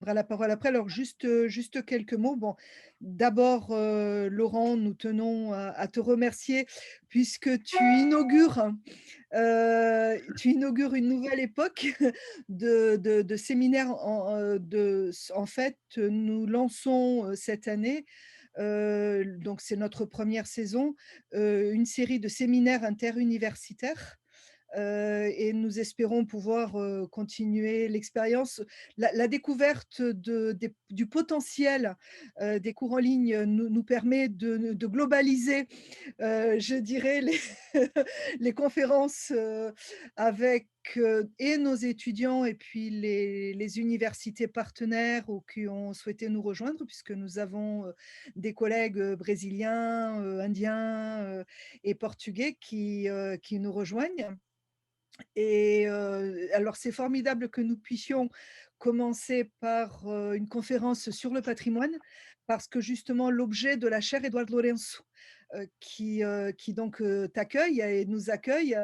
prendra la parole après. Alors juste quelques mots. Bon, d'abord, Laurent, nous tenons à te remercier puisque tu inaugures une nouvelle époque de séminaires en fait, nous lançons, cette année, donc c'est notre première saison, une série de séminaires interuniversitaires. Et nous espérons pouvoir, continuer l'expérience. La découverte du potentiel, des cours en ligne nous permet de globaliser, je dirais les conférences, avec, et nos étudiants et puis les universités partenaires ou qui ont souhaité nous rejoindre puisque nous avons, des collègues, brésiliens, indiens, et portugais qui nous rejoignent. Et alors c'est formidable que nous puissions commencer par, une conférence sur le patrimoine, parce que justement l'objet de la chaire Édouard Lourenço, qui donc, t'accueille et nous accueille,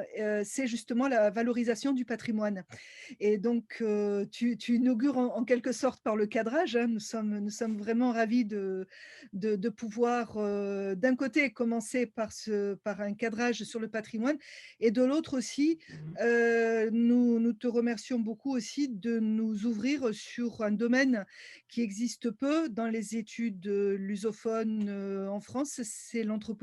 c'est justement la valorisation du patrimoine. Et donc, tu inaugures en quelque sorte par le cadrage, hein. Nous sommes vraiment ravis de pouvoir, d'un côté commencer par un cadrage sur le patrimoine et de l'autre aussi, nous te remercions beaucoup aussi de nous ouvrir sur un domaine qui existe peu dans les études, lusophones, en France, c'est l'anthropologie.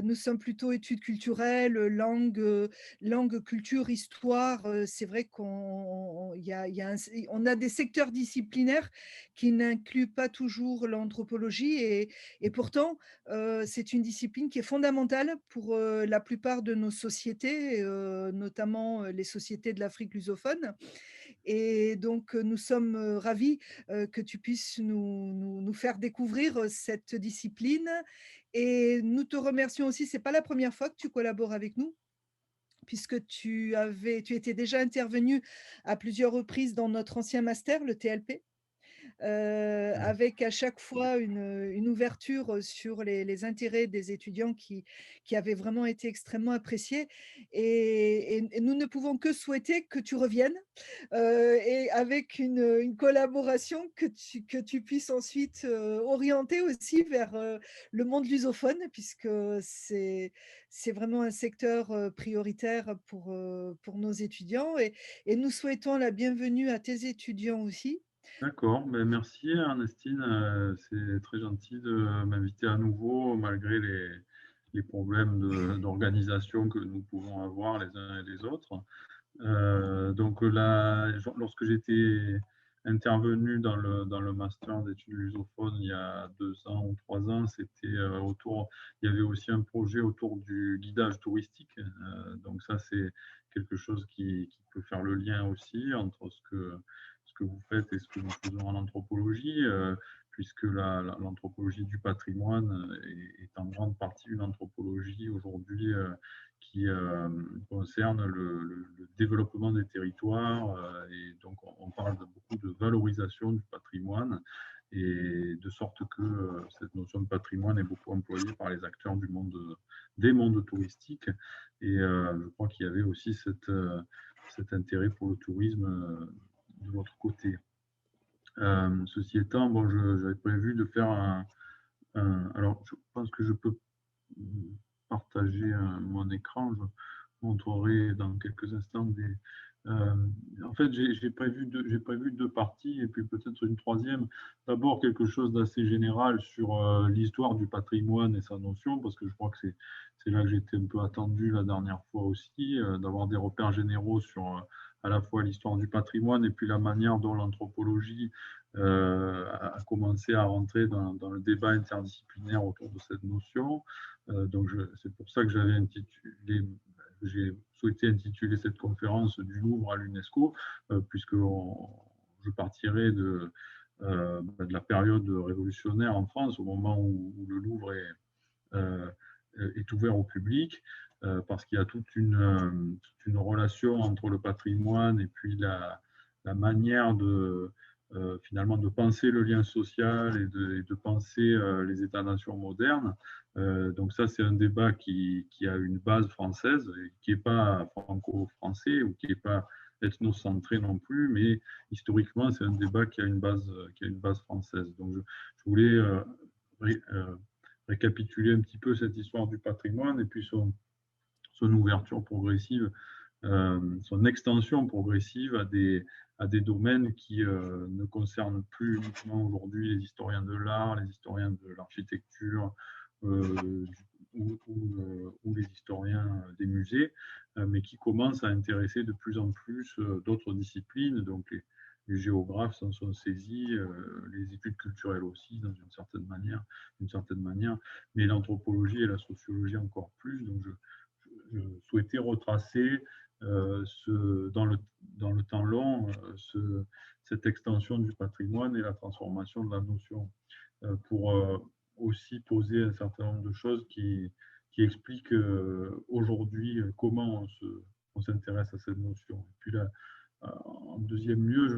Nous sommes plutôt études culturelles, langue, culture, histoire. C'est vrai qu'on il y a on a des secteurs disciplinaires qui n'incluent pas toujours l'anthropologie et pourtant, c'est une discipline qui est fondamentale pour, la plupart de nos sociétés, notamment, les sociétés de l'Afrique lusophone. Et donc, nous sommes, ravis, que tu puisses nous faire découvrir, cette discipline et nous te remercions aussi, c'est pas la première fois que tu collabores avec nous, puisque tu étais déjà intervenu à plusieurs reprises dans notre ancien master, le TLP. Avec à chaque fois une ouverture sur les intérêts des étudiants qui avaient vraiment été extrêmement appréciés et nous ne pouvons que souhaiter que tu reviennes, et avec une collaboration que tu puisses ensuite, orienter aussi vers, le monde lusophone puisque c'est vraiment un secteur, prioritaire pour nos étudiants et nous souhaitons la bienvenue à tes étudiants aussi. D'accord, ben merci Ernestine, c'est très gentil de m'inviter à nouveau malgré les problèmes d'organisation que nous pouvons avoir les uns et les autres. Donc là, lorsque j'étais intervenu dans le master d'études lusophones il y a 2 ans ou 3 ans, il y avait aussi un projet autour du guidage touristique. Donc ça, c'est quelque chose qui peut faire le lien aussi entre ce que vous faites et ce que nous faisons en anthropologie, puisque l'anthropologie du patrimoine est en grande partie une anthropologie aujourd'hui qui concerne le développement des territoires. Et donc, on parle beaucoup de valorisation du patrimoine et de sorte que cette notion de patrimoine est beaucoup employée par les acteurs des mondes touristiques. Et je crois qu'il y avait aussi cet intérêt pour le tourisme de votre côté. Ceci étant, bon, j'avais prévu de faire alors, je pense que je peux partager mon écran. Je montrerai dans quelques instants euh, en fait, j'ai prévu deux parties et puis peut-être une troisième. D'abord, quelque chose d'assez général sur l'histoire du patrimoine et sa notion, parce que je crois que c'est là que j'étais un peu attendu la dernière fois aussi, d'avoir des repères généraux sur à la fois l'histoire du patrimoine et puis la manière dont l'anthropologie a commencé à rentrer dans le débat interdisciplinaire autour de cette notion. Donc, c'est pour ça que j'ai souhaité intituler cette conférence du Louvre à l'UNESCO, puisque je partirai de la période révolutionnaire en France, au moment où le Louvre euh, est ouvert au public, parce qu'il y a toute une relation entre le patrimoine et puis la manière finalement de penser le lien social et de penser les États-nations modernes. Donc ça, c'est un débat qui a une base française, et qui n'est pas franco-français ou qui n'est pas ethnocentré non plus, mais historiquement, c'est un débat qui a une base française. Donc, je voulais récapituler un petit peu cette histoire du patrimoine et puis son ouverture progressive, son extension progressive à des domaines qui ne concernent plus uniquement aujourd'hui les historiens de l'art, les historiens de l'architecture ou les historiens des musées, mais qui commencent à intéresser de plus en plus d'autres disciplines. Donc les géographes s'en sont saisis, les études culturelles aussi, dans d'une certaine manière, mais l'anthropologie et la sociologie encore plus. Donc je souhaitais retracer dans le temps long cette extension du patrimoine et la transformation de la notion pour aussi poser un certain nombre de choses qui expliquent aujourd'hui comment on s'intéresse à cette notion. Et puis là, en deuxième lieu, je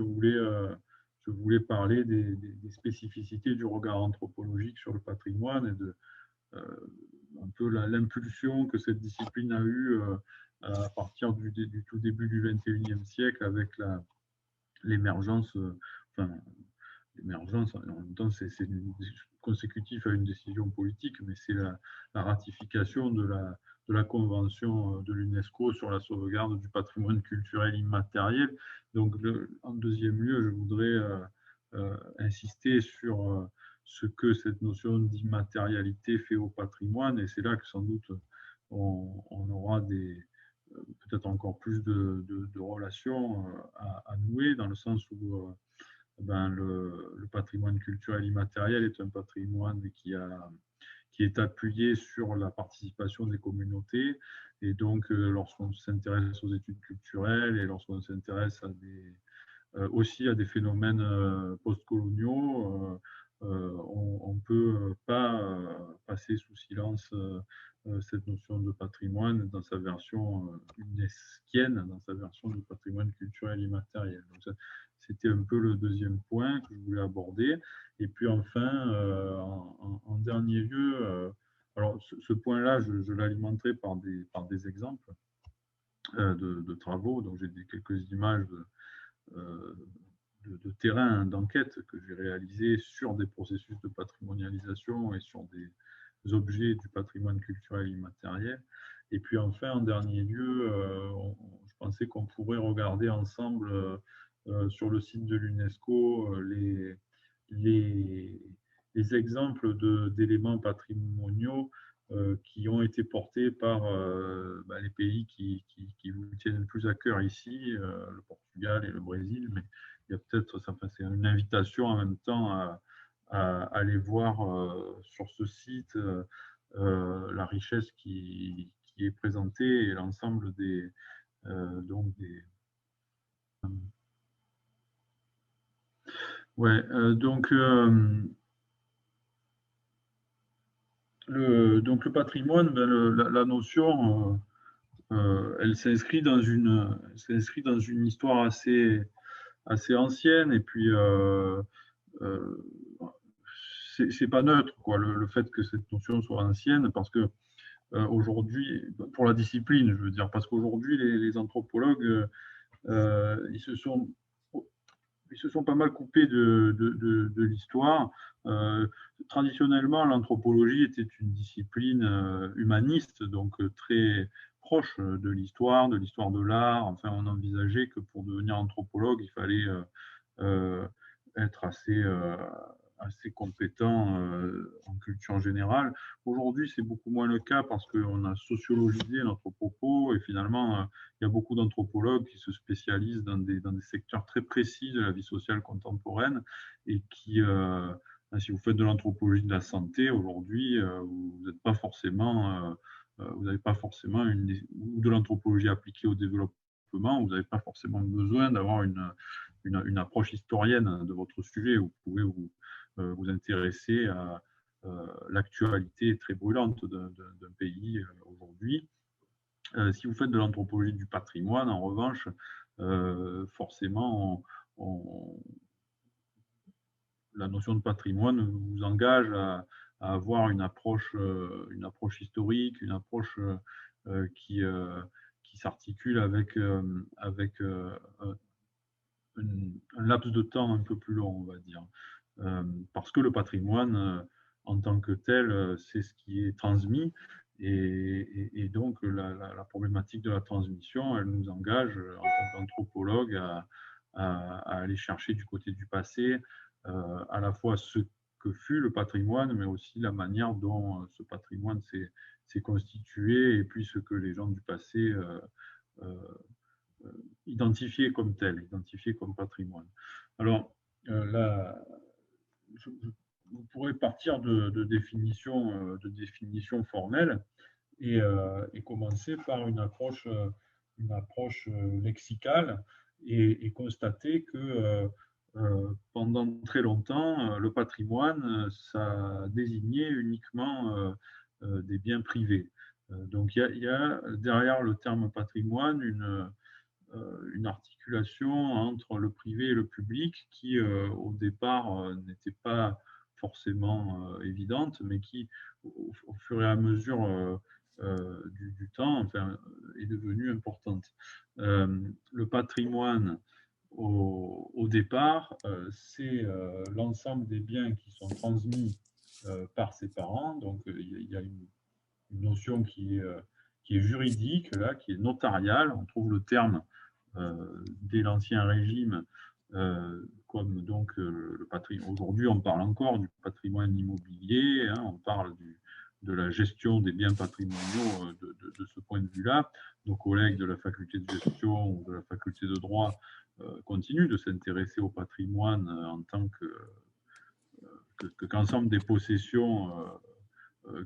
voulais parler des spécificités du regard anthropologique sur le patrimoine et de un peu l'impulsion que cette discipline a eue à partir du tout début du XXIe siècle avec l'émergence, enfin, l'émergence, en même temps, c'est consécutif à une décision politique, mais c'est la ratification de la Convention de l'UNESCO sur la sauvegarde du patrimoine culturel immatériel. Donc, en deuxième lieu, je voudrais insister sur ce que cette notion d'immatérialité fait au patrimoine, et c'est là que sans doute on aura peut-être encore plus de relations à nouer, dans le sens où le patrimoine culturel immatériel est un patrimoine qui est appuyé sur la participation des communautés. Et donc, lorsqu'on s'intéresse aux études culturelles et lorsqu'on s'intéresse aussi à des phénomènes postcoloniaux, on ne peut pas passer sous silence cette notion de patrimoine dans sa version unesquienne, dans sa version de patrimoine culturel immatériel. Donc, c'était un peu le deuxième point que je voulais aborder. Et puis enfin, en dernier lieu, alors ce point-là, je l'alimenterai par des exemples de travaux. Donc j'ai quelques images de terrain d'enquête que j'ai réalisé sur des processus de patrimonialisation et sur des objets du patrimoine culturel immatériel. Et puis enfin, en dernier lieu, je pensais qu'on pourrait regarder ensemble sur le site de l'UNESCO les exemples d'éléments patrimoniaux qui ont été portés par les pays qui vous tiennent le plus à cœur ici, le Portugal et le Brésil, mais il y a peut-être, c'est une invitation en même temps à aller voir sur ce site la richesse qui est présentée et l'ensemble donc des ouais, donc le patrimoine, la notion, elle s'inscrit dans une histoire assez ancienne, et puis c'est pas neutre, quoi, le fait que cette notion soit ancienne, parce que aujourd'hui, pour la discipline, je veux dire, parce qu'aujourd'hui, les anthropologues, ils se sont pas mal coupés de l'histoire. Traditionnellement, l'anthropologie était une discipline humaniste, donc très proche de l'histoire de l'art. Enfin, on envisageait que pour devenir anthropologue, il fallait être assez compétent en culture générale. Aujourd'hui, c'est beaucoup moins le cas parce qu'on a sociologisé notre propos, et finalement, il y a beaucoup d'anthropologues qui se spécialisent dans des secteurs très précis de la vie sociale contemporaine, et qui, si vous faites de l'anthropologie de la santé aujourd'hui, vous n'êtes pas forcément, vous n'avez pas forcément ou de l'anthropologie appliquée au développement, vous n'avez pas forcément besoin d'avoir une approche historienne de votre sujet. Vous pouvez vous intéresser à l'actualité très brûlante d'un pays aujourd'hui. Si vous faites de l'anthropologie du patrimoine, en revanche, forcément, la notion de patrimoine vous engage à avoir une approche historique, une approche qui qui s'articule avec, un laps de temps un peu plus long, on va dire. Parce que le patrimoine, en tant que tel, c'est ce qui est transmis. Et donc, la problématique de la transmission, elle nous engage, en tant qu'anthropologue, à aller chercher du côté du passé, à la fois ce que fut le patrimoine, mais aussi la manière dont ce patrimoine s'est constitué, et puis ce que les gens du passé euh, identifié comme tel, identifié comme patrimoine. Alors, là, vous pourrez partir de définitions formelles et commencer par une approche lexicale et constater que pendant très longtemps, le patrimoine, ça désignait uniquement des biens privés. Donc il y a derrière le terme patrimoine une articulation entre le privé et le public qui, au départ, n'était pas forcément évidente, mais qui, au fur et à mesure du temps, enfin, est devenue importante. Le patrimoine, au départ, c'est l'ensemble des biens qui sont transmis par ses parents. Donc, il y a une notion qui est juridique, là, qui est notariale. On trouve le terme dès l'Ancien Régime, comme donc le patrimoine. Aujourd'hui, on parle encore du patrimoine immobilier, hein, on parle de la gestion des biens patrimoniaux de ce point de vue-là. Nos collègues de la faculté de gestion ou de la faculté de droit continuent de s'intéresser au patrimoine en tant qu'ensemble des possessions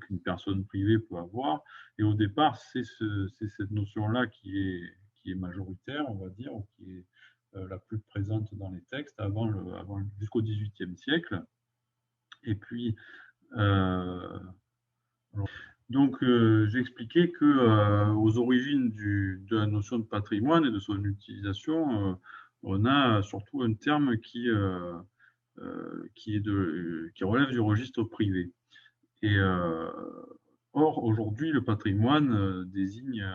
qu'une personne privée peut avoir. Et au départ, c'est cette notion-là qui est majoritaire, on va dire, ou qui est la plus présente dans les textes jusqu'au XVIIIe siècle. Et puis, donc, j'expliquais que aux origines de la notion de patrimoine et de son utilisation, on a surtout un terme qui relève du registre privé. Et or, aujourd'hui, le patrimoine désigne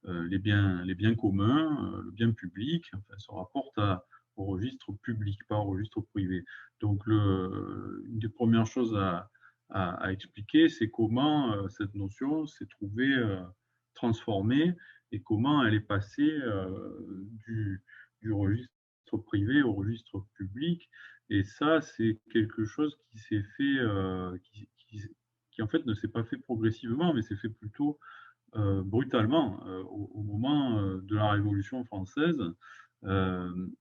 les biens communs, le bien public, enfin, se rapporte au registre public, pas au registre privé. Donc, une des premières choses à expliquer, c'est comment cette notion s'est trouvée transformée et comment elle est passée du registre privé au registre public. Et ça, c'est quelque chose qui s'est fait, qui en fait ne s'est pas fait progressivement, mais s'est fait plutôt brutalement au moment de la Révolution française.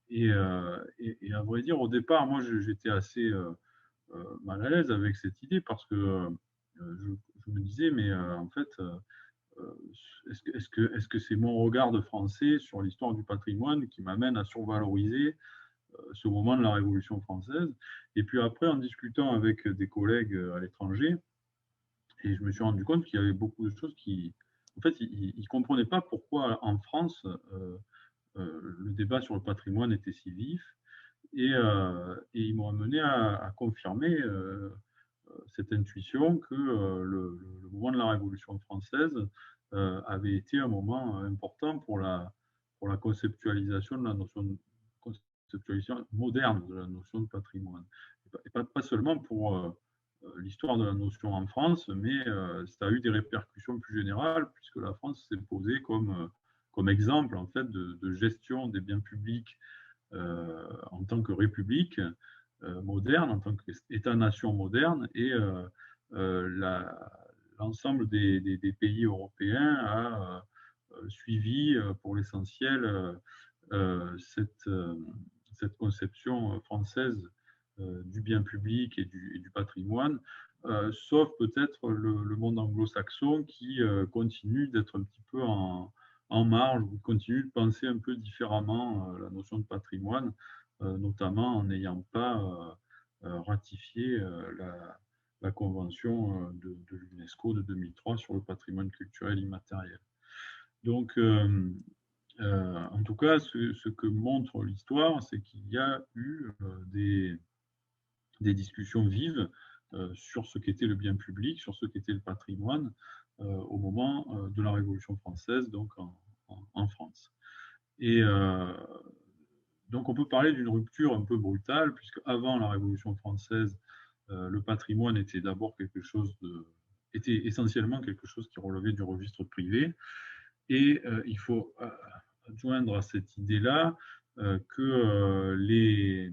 Et à vrai dire, au départ, moi, j'étais assez mal à l'aise avec cette idée parce que je me disais, mais en fait, est-ce que c'est mon regard de français sur l'histoire du patrimoine qui m'amène à survaloriser ce moment de la Révolution française? Et puis après, en discutant avec des collègues à l'étranger, et je me suis rendu compte qu'il y avait beaucoup de choses qui, en fait, ils ne comprenaient pas pourquoi en France, le débat sur le patrimoine était si vif. Et ils m'ont amené à confirmer cette intuition que le moment de la Révolution française avait été un moment important pour la conceptualisation de la notion de conceptualisation moderne de la notion de patrimoine. Et pas seulement pour l'histoire de la notion en France, mais ça a eu des répercussions plus générales, puisque la France s'est posée comme exemple en fait, de gestion des biens publics en tant que république moderne, en tant qu'État-nation moderne, et l'ensemble des pays européens a suivi pour l'essentiel cette conception française du bien public et du patrimoine, sauf peut-être le monde anglo-saxon qui continue d'être un petit peu en marge, ou continue de penser un peu différemment la notion de patrimoine, notamment en n'ayant pas ratifié la convention de l'UNESCO de 2003 sur le patrimoine culturel immatériel. Donc, en tout cas, ce que montre l'histoire, c'est qu'il y a eu des discussions vives sur ce qu'était le bien public, sur ce qu'était le patrimoine au moment de la Révolution française, donc en en France. Et donc on peut parler d'une rupture un peu brutale, puisque avant la Révolution française, le patrimoine était d'abord était essentiellement quelque chose qui relevait du registre privé. Et il faut adjoindre à cette idée-là que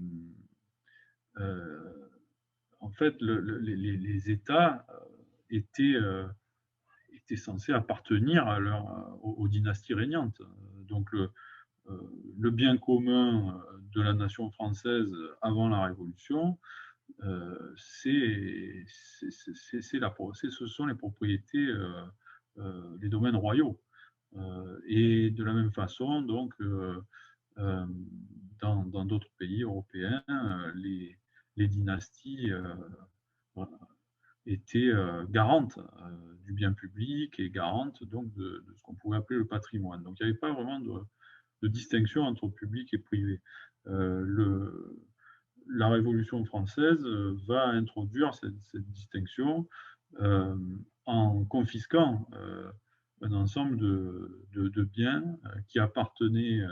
en fait, les États étaient censés appartenir aux dynasties régnantes. Donc le bien commun de la nation française avant la Révolution, ce sont les propriétés, les domaines royaux. Et de la même façon, donc, dans d'autres pays européens, les dynasties étaient garantes du bien public et garantes donc de ce qu'on pouvait appeler le patrimoine. Donc il n'y avait pas vraiment de distinction entre public et privé. La Révolution française va introduire cette distinction en confisquant un ensemble de biens qui appartenaient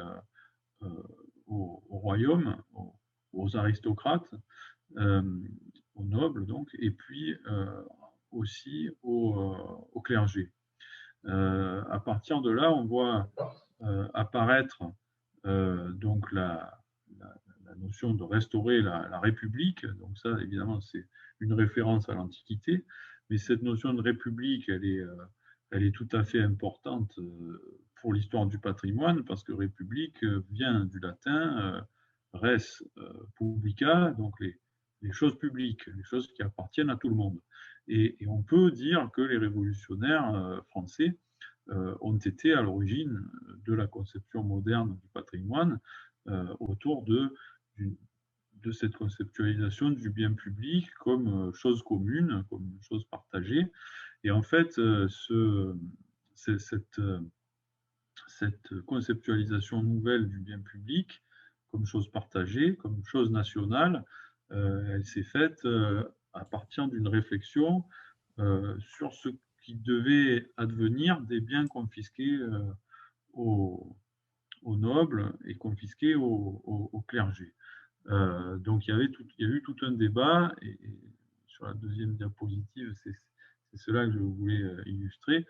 au royaume, aux aristocrates, euh, aux nobles donc, et puis aussi au clergé. À partir de là, on voit apparaître donc la notion de restaurer la République. Donc ça, évidemment, c'est une référence à l'Antiquité, mais cette notion de République, elle est tout à fait importante pour l'histoire du patrimoine, parce que République vient du latin res publica, donc les choses publiques, les choses qui appartiennent à tout le monde. Et on peut dire que les révolutionnaires français ont été à l'origine de la conception moderne du patrimoine autour de cette conceptualisation du bien public comme chose commune, comme chose partagée. Et en fait, cette conceptualisation nouvelle du bien public comme chose partagée, comme chose nationale, elle s'est faite à partir d'une réflexion sur ce qui devait advenir des biens confisqués aux, aux nobles et confisqués au clergé. Donc il y a eu tout un débat, et sur la deuxième diapositive, c'est cela que je voulais illustrer,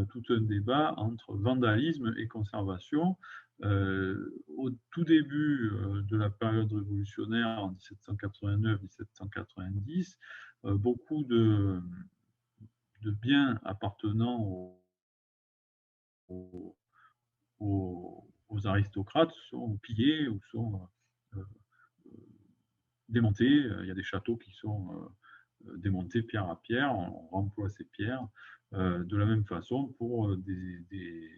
tout un débat entre vandalisme et conservation. Au tout début de la période révolutionnaire en 1789-1790, beaucoup de biens appartenant aux, aux aristocrates sont pillés ou sont démontés. Il y a des châteaux qui sont démontés pierre à pierre, on remploie ces pierres. De la même façon pour des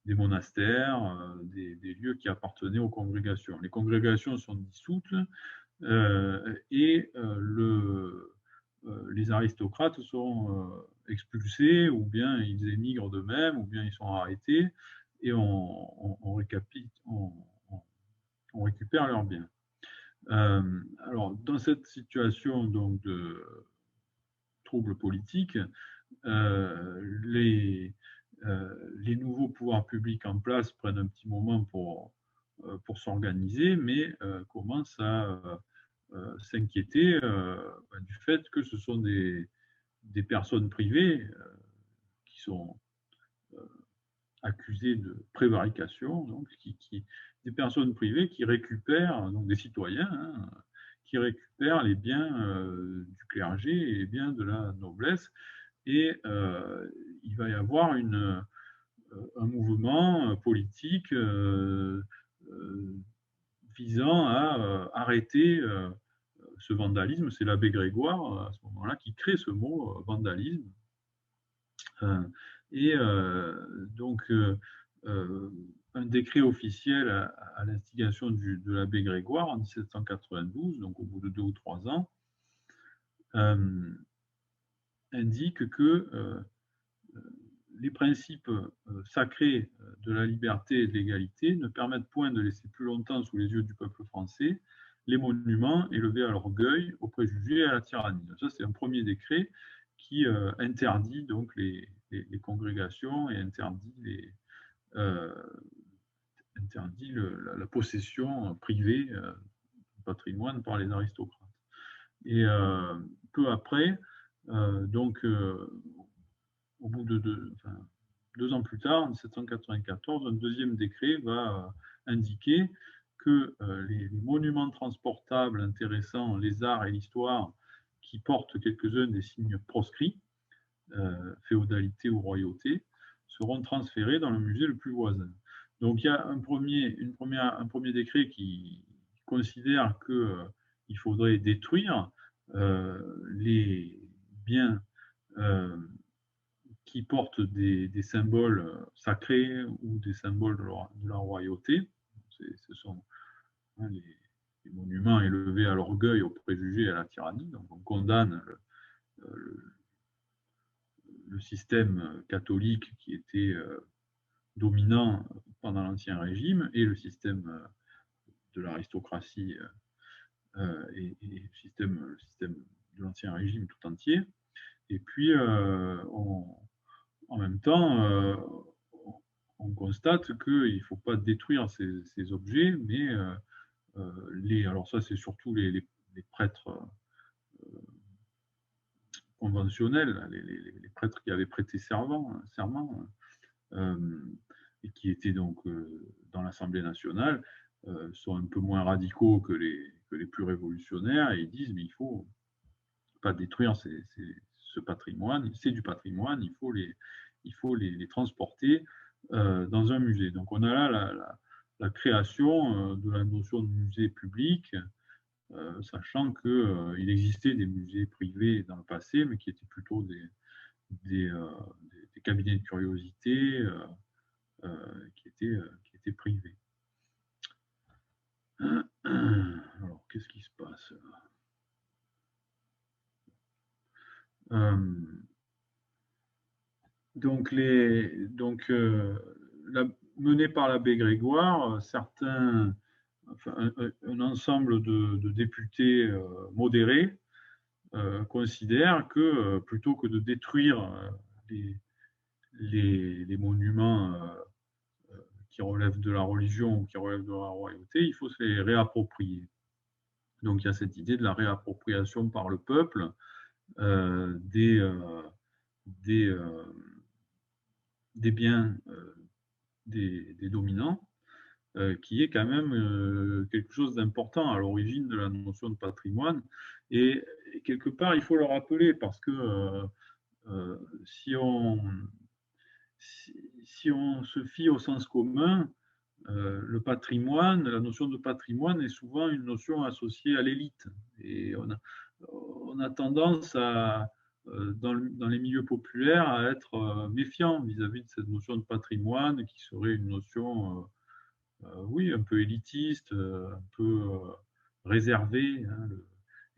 monastères, des lieux qui appartenaient aux congrégations. Les congrégations sont dissoutes et les aristocrates sont expulsés, ou bien ils émigrent d'eux-mêmes, ou bien ils sont arrêtés, et on récupère leurs biens. Alors, dans cette situation donc, de troubles politiques, les nouveaux pouvoirs publics en place prennent un petit moment pour s'organiser, mais commencent à s'inquiéter du fait que ce sont des personnes privées qui sont accusées de prévarication, donc des personnes privées qui récupèrent, donc des citoyens, hein, qui récupèrent les biens du clergé et les biens de la noblesse. Et il va y avoir un mouvement politique visant à arrêter ce vandalisme. C'est l'abbé Grégoire, à ce moment-là, qui crée ce mot vandalisme. Et donc, un décret officiel à l'instigation de l'abbé Grégoire en 1792, donc au bout de 2 ou 3 ans, indique que les principes sacrés de la liberté et de l'égalité ne permettent point de laisser plus longtemps sous les yeux du peuple français les monuments élevés à l'orgueil, aux préjugés et à la tyrannie. Ça, c'est un premier décret qui interdit donc les congrégations et interdit euh, interdit la possession privée du patrimoine par les aristocrates. Et peu après, donc au bout de 2 ans plus tard, en 1794, un deuxième décret va indiquer que les monuments transportables intéressant les arts et l'histoire qui portent quelques-uns des signes proscrits, féodalité ou royauté, seront transférés dans le musée le plus voisin. Donc il y a un premier décret qui considère qu'il faudrait détruire les biens qui portent des symboles sacrés ou des symboles de la royauté. Ce sont hein, les monuments élevés à l'orgueil, aux préjugés et à la tyrannie. Donc on condamne le système catholique qui était dominant pendant l'Ancien Régime et le système de l'aristocratie et le système de l'Ancien Régime tout entier. Et puis, en même temps, on constate qu'il ne faut pas détruire ces objets, mais alors ça, c'est surtout les prêtres conventionnels, les prêtres qui avaient prêté serment et qui étaient donc dans l'Assemblée nationale, sont un peu moins radicaux que les plus révolutionnaires et ils disent mais il ne faut pas détruire ce patrimoine, c'est du patrimoine, il faut les transporter dans un musée. Donc on a là la création de la notion de musée public, sachant qu'il existait des musées privés dans le passé, mais qui étaient plutôt des cabinets de curiosité qui étaient privés. Alors, qu'est-ce qui se passe donc, mené par l'abbé Grégoire, un ensemble de députés modérés considèrent que plutôt que de détruire les monuments qui relèvent de la religion ou qui relèvent de la royauté, il faut se les réapproprier. Donc il y a cette idée de la réappropriation par le peuple des biens des dominants, qui est quand même quelque chose d'important à l'origine de la notion de patrimoine. Et quelque part, il faut le rappeler parce que si on se fie au sens commun, le patrimoine, la notion de patrimoine est souvent une notion associée à l'élite. Et on a tendance dans les milieux populaires à être méfiant vis-à-vis de cette notion de patrimoine qui serait une notion, oui, un peu élitiste, un peu réservée, hein,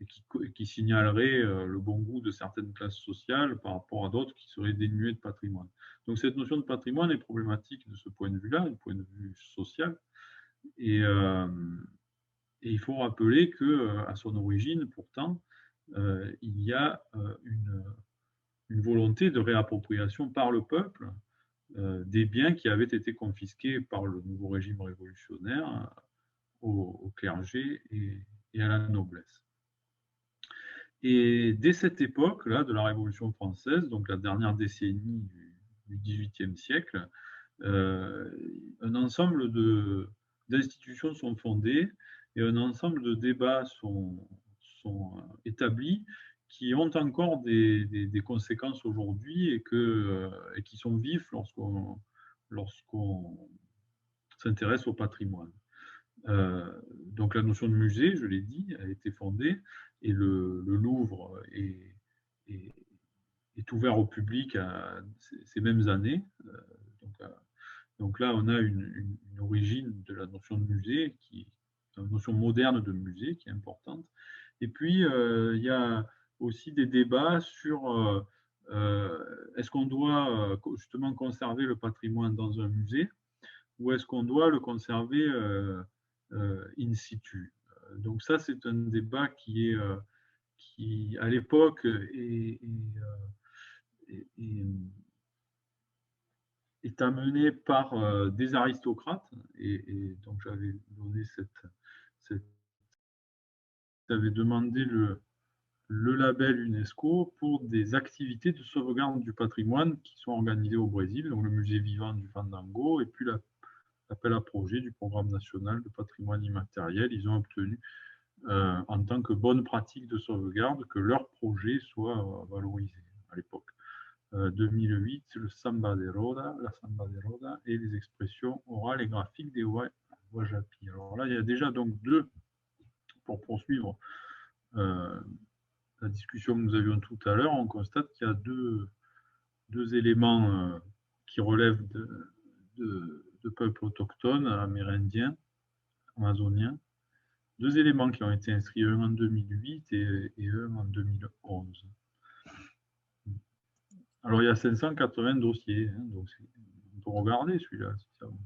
et qui signalerait le bon goût de certaines classes sociales par rapport à d'autres qui seraient dénuées de patrimoine. Donc cette notion de patrimoine est problématique de ce point de vue-là, du point de vue social. Et il faut rappeler qu'à son origine, pourtant, il y a une volonté de réappropriation par le peuple des biens qui avaient été confisqués par le nouveau régime révolutionnaire au clergé et à la noblesse. Et dès cette époque-là de la Révolution française, donc la dernière décennie du XVIIIe siècle, un ensemble d'institutions sont fondées et un ensemble de débats sont établis qui ont encore des conséquences aujourd'hui et qui sont vifs lorsqu'on s'intéresse au patrimoine. Donc la notion de musée, je l'ai dit, a été fondée et le Louvre est ouvert au public à ces mêmes années. Donc là, on a une origine de la notion de musée, une notion moderne de musée qui est importante. Et puis, il y a aussi des débats sur est-ce qu'on doit justement conserver le patrimoine dans un musée ou est-ce qu'on doit le conserver in situ. Donc ça, c'est un débat qui à l'époque, est amené par des aristocrates, et donc j'avais donné j'avais demandé le label UNESCO pour des activités de sauvegarde du patrimoine qui sont organisées au Brésil, donc le musée vivant du Fandango, et puis l'appel à projet du programme national de patrimoine immatériel. Ils ont obtenu, en tant que bonne pratique de sauvegarde, que leur projet soit valorisé à l'époque. 2008, le samba de roda, la samba de roda et les expressions orales et graphiques des Wajapi. Alors là, il y a déjà donc deux, pour poursuivre la discussion que nous avions tout à l'heure, on constate qu'il y a deux éléments qui relèvent de peuples autochtones, amérindiens, amazoniens. Deux éléments qui ont été inscrits, un en 2008 et un en 2011. Alors, il y a 580 dossiers, hein, donc on peut regarder celui-là. Si ça vous...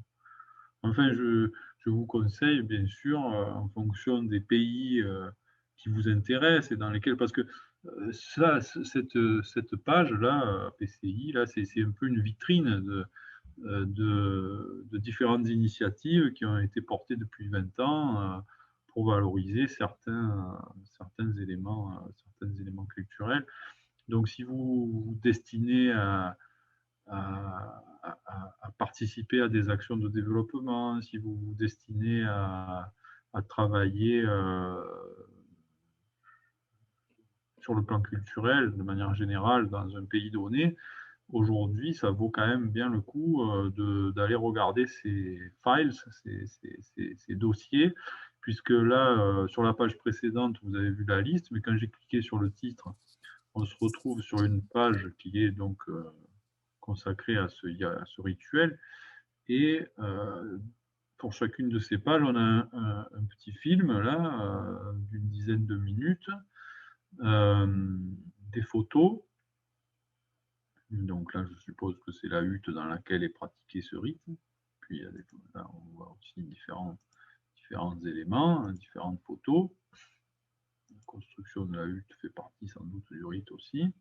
Enfin, je vous conseille, bien sûr, en fonction des pays qui vous intéressent et dans lesquels, parce que ça, cette page-là, PCI, là, c'est un peu une vitrine de différentes initiatives qui ont été portées depuis 20 ans pour valoriser certains éléments culturels. Donc, si vous vous destinez à participer à des actions de développement, si vous vous destinez à travailler sur le plan culturel de manière générale dans un pays donné, aujourd'hui, ça vaut quand même bien le coup d'aller regarder ces files, ces dossiers, puisque là, sur la page précédente, vous avez vu la liste, mais quand j'ai cliqué sur le titre, on se retrouve sur une page qui est donc consacrée à ce rituel. Et pour chacune de ces pages, on a un petit film là d'une dizaine de minutes, des photos. Donc là, je suppose que c'est la hutte dans laquelle est pratiqué ce rite. Puis là, on voit aussi différents éléments, différentes photos. La construction de la hutte fait partie sans doute du rite aussi.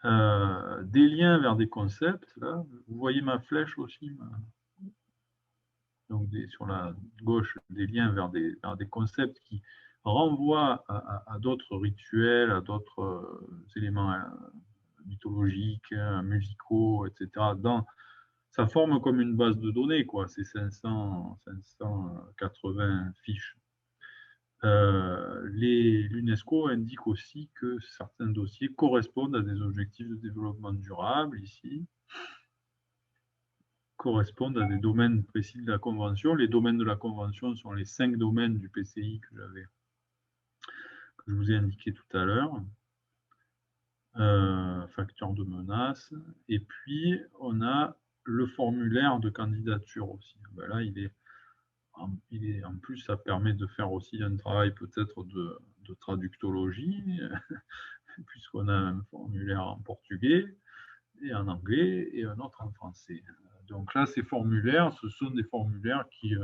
Des liens vers des concepts. Là, vous voyez ma flèche aussi. Donc sur la gauche, des liens vers des concepts qui renvoient à d'autres rituels, à d'autres éléments mythologiques, musicaux, etc. Ça forme comme une base de données, quoi. C'est 580 fiches. L'UNESCO indique aussi que certains dossiers correspondent à des objectifs de développement durable, ici, correspondent à des domaines précis de la Convention. Les domaines de la Convention sont les 5 domaines du PCI que je vous ai indiqué tout à l'heure. Facteurs de menace. Et puis, on a le formulaire de candidature aussi. Ben là, en plus, ça permet de faire aussi un travail peut-être de traductologie, puisqu'on a un formulaire en portugais et en anglais et un autre en français. Donc là, ces formulaires, ce sont des formulaires qui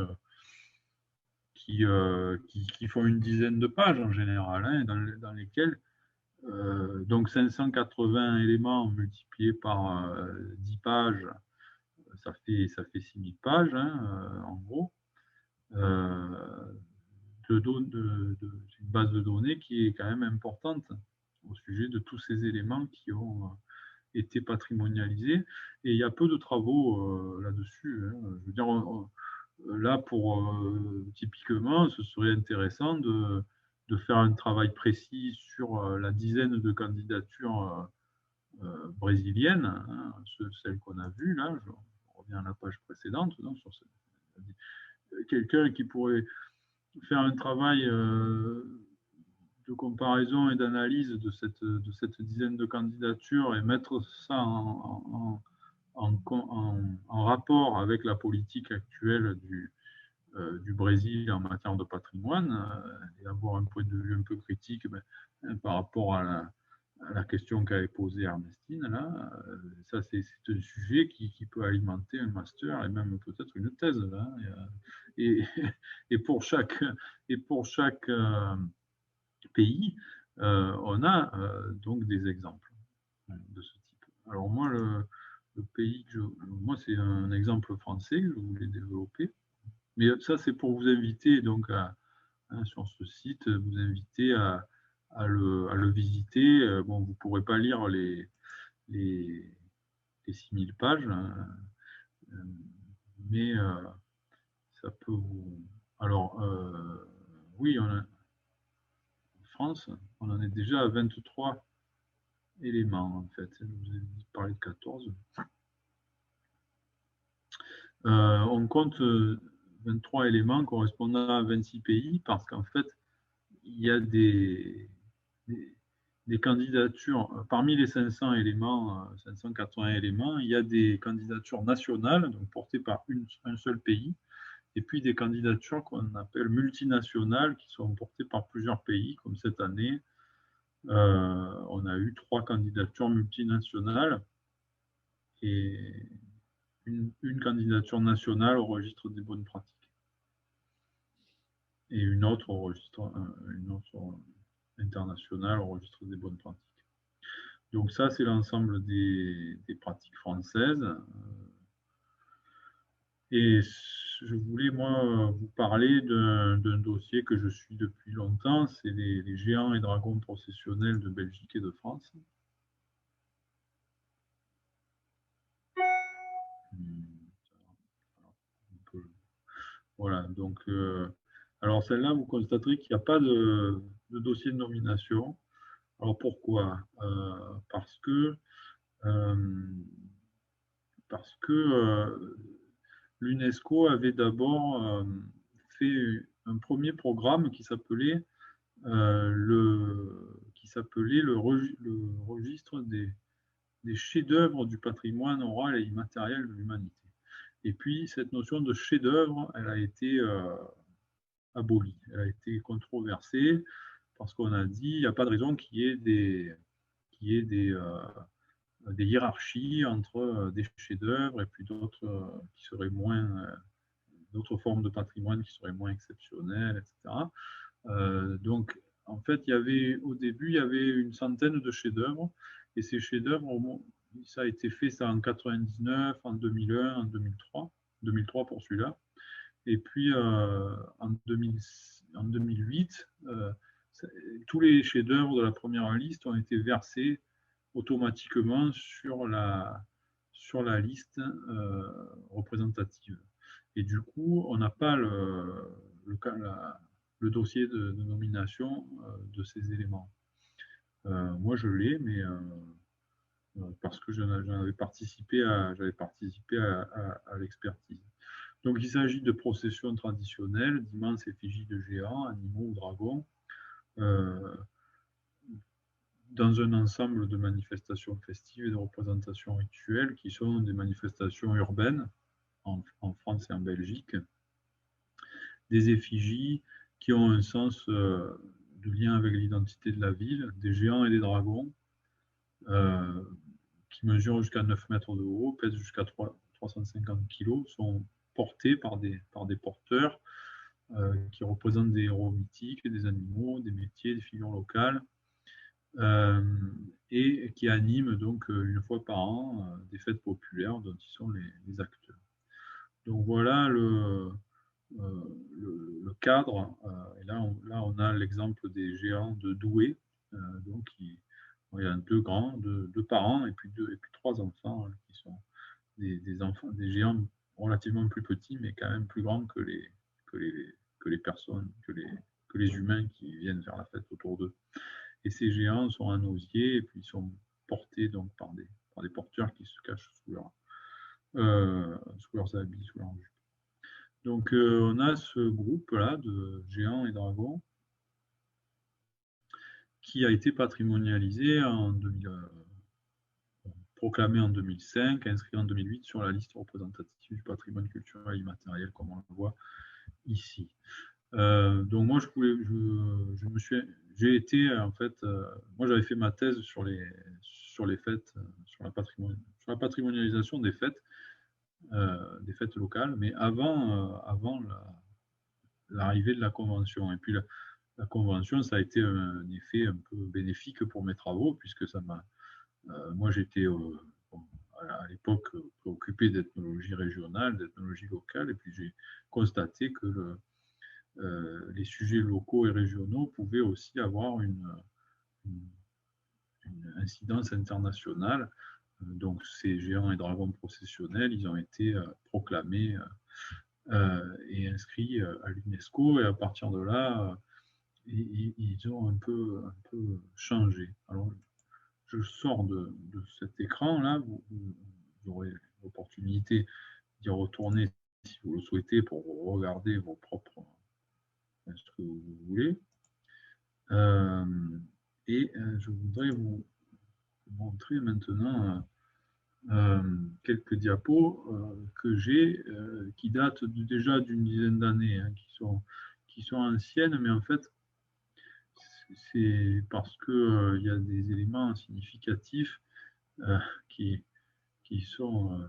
font une dizaine de pages en général, hein, dans lesquels donc 580 éléments multipliés par 10 pages, ça fait 6000 pages, hein, en gros. Une base de données qui est quand même importante au sujet de tous ces éléments qui ont été patrimonialisés. Et il y a peu de travaux là-dessus, hein. Je veux dire, là, typiquement, ce serait intéressant de faire un travail précis sur la dizaine de candidatures brésiliennes, hein, celles qu'on a vues là. Je reviens à la page précédente, non, sur quelqu'un qui pourrait faire un travail de comparaison et d'analyse de cette dizaine de candidatures et mettre ça en rapport avec la politique actuelle du Brésil en matière de patrimoine, et avoir un point de vue un peu critique par rapport à la question qu'avait posée Ernestine. Là, ça, c'est un sujet qui peut alimenter un master et même peut-être une thèse. Là, et, et pour chaque pays, on a donc des exemples de ce type. Alors moi, le pays que moi, c'est un exemple français que je voulais développer. Mais ça, c'est pour vous inviter donc sur ce site, vous inviter à le visiter. Bon, vous ne pourrez pas lire les 6000 pages, hein, mais ça peut vous. Alors, oui, en France, on en est déjà à 23 éléments, en fait. Je vous ai parlé de 14. On compte 23 éléments correspondant à 26 pays parce qu'en fait, il y a des candidatures. Parmi les 500 éléments, 580 éléments, il y a des candidatures nationales, donc portées par un seul pays, et puis des candidatures qu'on appelle multinationales, qui sont portées par plusieurs pays, comme cette année. On a eu 3 candidatures multinationales et une candidature nationale au registre des bonnes pratiques et une autre internationale au registre des bonnes pratiques. Donc ça, c'est l'ensemble des pratiques françaises. Et je voulais, moi, vous parler d'un dossier que je suis depuis longtemps, c'est les géants et dragons processionnels de Belgique et de France. Voilà, donc, alors celle-là, vous constaterez qu'il n'y a pas de dossier de nomination. Alors pourquoi euh, parce que l'UNESCO avait d'abord fait un premier programme qui s'appelait le registre des chefs-d'œuvre du patrimoine oral et immatériel de l'humanité. Et puis, cette notion de chef-d'œuvre, elle a été abolie, elle a été controversée parce qu'on a dit qu'il n'y a pas de raison qu'il y ait des hiérarchies entre des chefs-d'œuvre et puis d'autres qui seraient d'autres formes de patrimoine qui seraient moins exceptionnelles, etc. Donc, en fait, au début, il y avait une centaine de chefs-d'œuvre, et ces chefs-d'œuvre, ça a été fait ça en 99, en 2001, en 2003 pour celui-là, et puis en 2008, tous les chefs-d'œuvre de la première liste ont été versés automatiquement sur la liste représentative. Et du coup, on n'a pas le dossier de nomination de ces éléments. Moi, je l'ai, mais parce que j'avais participé à l'expertise. Donc, il s'agit de processions traditionnelles, d'immenses effigies de géants, animaux ou dragons, dans un ensemble de manifestations festives et de représentations rituelles qui sont des manifestations urbaines en France et en Belgique, des effigies qui ont un sens de lien avec l'identité de la ville, des géants et des dragons qui mesurent jusqu'à 9 mètres de haut, pèsent jusqu'à 350 kg, sont portés par des porteurs qui représentent des héros mythiques, des animaux, des métiers, des figures locales, et qui animent donc une fois par an des fêtes populaires dont ils sont les acteurs. Donc voilà le cadre. Et là, on a l'exemple des géants de Douai. Donc, il y a deux parents et puis 3 enfants qui sont des enfants, des géants relativement plus petits, mais quand même plus grands que les personnes, que les humains qui viennent faire la fête autour d'eux. Et ces géants sont en osier et puis ils sont portés donc par des porteurs qui se cachent sous leurs habits, sous leurs jupes. Donc on a ce groupe-là de géants et dragons qui a été patrimonialisé proclamé en 2005, inscrit en 2008 sur la liste représentative du patrimoine culturel immatériel, comme on le voit ici. Donc moi, j'ai été en fait, moi j'avais fait ma thèse sur les fêtes, sur la patrimonialisation des fêtes locales, mais avant l'arrivée de la convention. Et puis la convention, ça a été un effet un peu bénéfique pour mes travaux, puisque moi j'étais à l'époque préoccupé d'ethnologie régionale, d'ethnologie locale, et puis j'ai constaté que les sujets locaux et régionaux pouvaient aussi avoir une incidence internationale. Donc ces géants et dragons processionnels, ils ont été proclamés et inscrits à l'UNESCO, et à partir de là, ils ont un peu changé. Alors, je sors de cet écran-là, vous aurez l'opportunité d'y retourner si vous le souhaitez pour regarder vos propres, ce que vous voulez. Et je voudrais vous montrer maintenant quelques diapos que j'ai, qui datent déjà d'une dizaine d'années, hein, qui sont anciennes, mais en fait, c'est parce qu'il y a des éléments significatifs euh, qui, qui, sont, euh,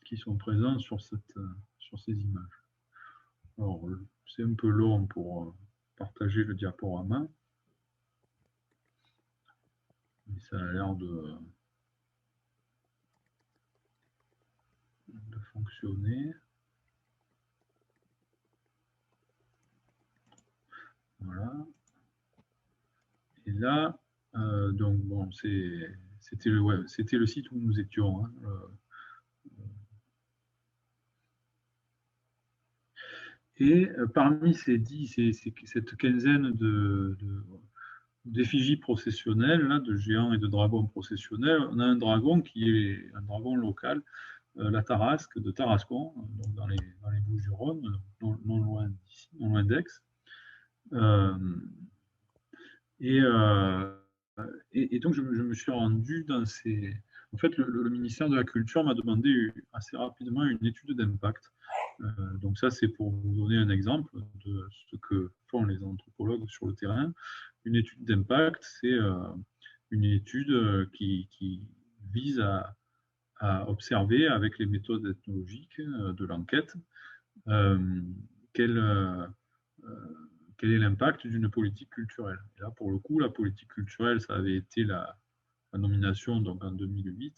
qui sont présents sur ces images. Alors, c'est un peu long pour partager le diaporama, mais ça a l'air de fonctionner. Voilà. Et là, donc bon, c'était le site où nous étions. Hein, et parmi cette quinzaine d'effigies processionnelles, là, de géants et de dragons processionnels, on a un dragon qui est un dragon local, la Tarasque de Tarascon, donc dans les Bouches-du-Rhône, non loin d'ici, non loin d'Aix. Et, donc, je me suis rendu dans ces... En fait, le ministère de la Culture m'a demandé assez rapidement une étude d'impact. Donc ça, c'est pour vous donner un exemple de ce que font les anthropologues sur le terrain. Une étude d'impact, c'est une étude qui vise à observer avec les méthodes ethnologiques de l'enquête quelle quel est l'impact d'une politique culturelle. Et là, pour le coup, la politique culturelle, ça avait été la nomination donc en 2008.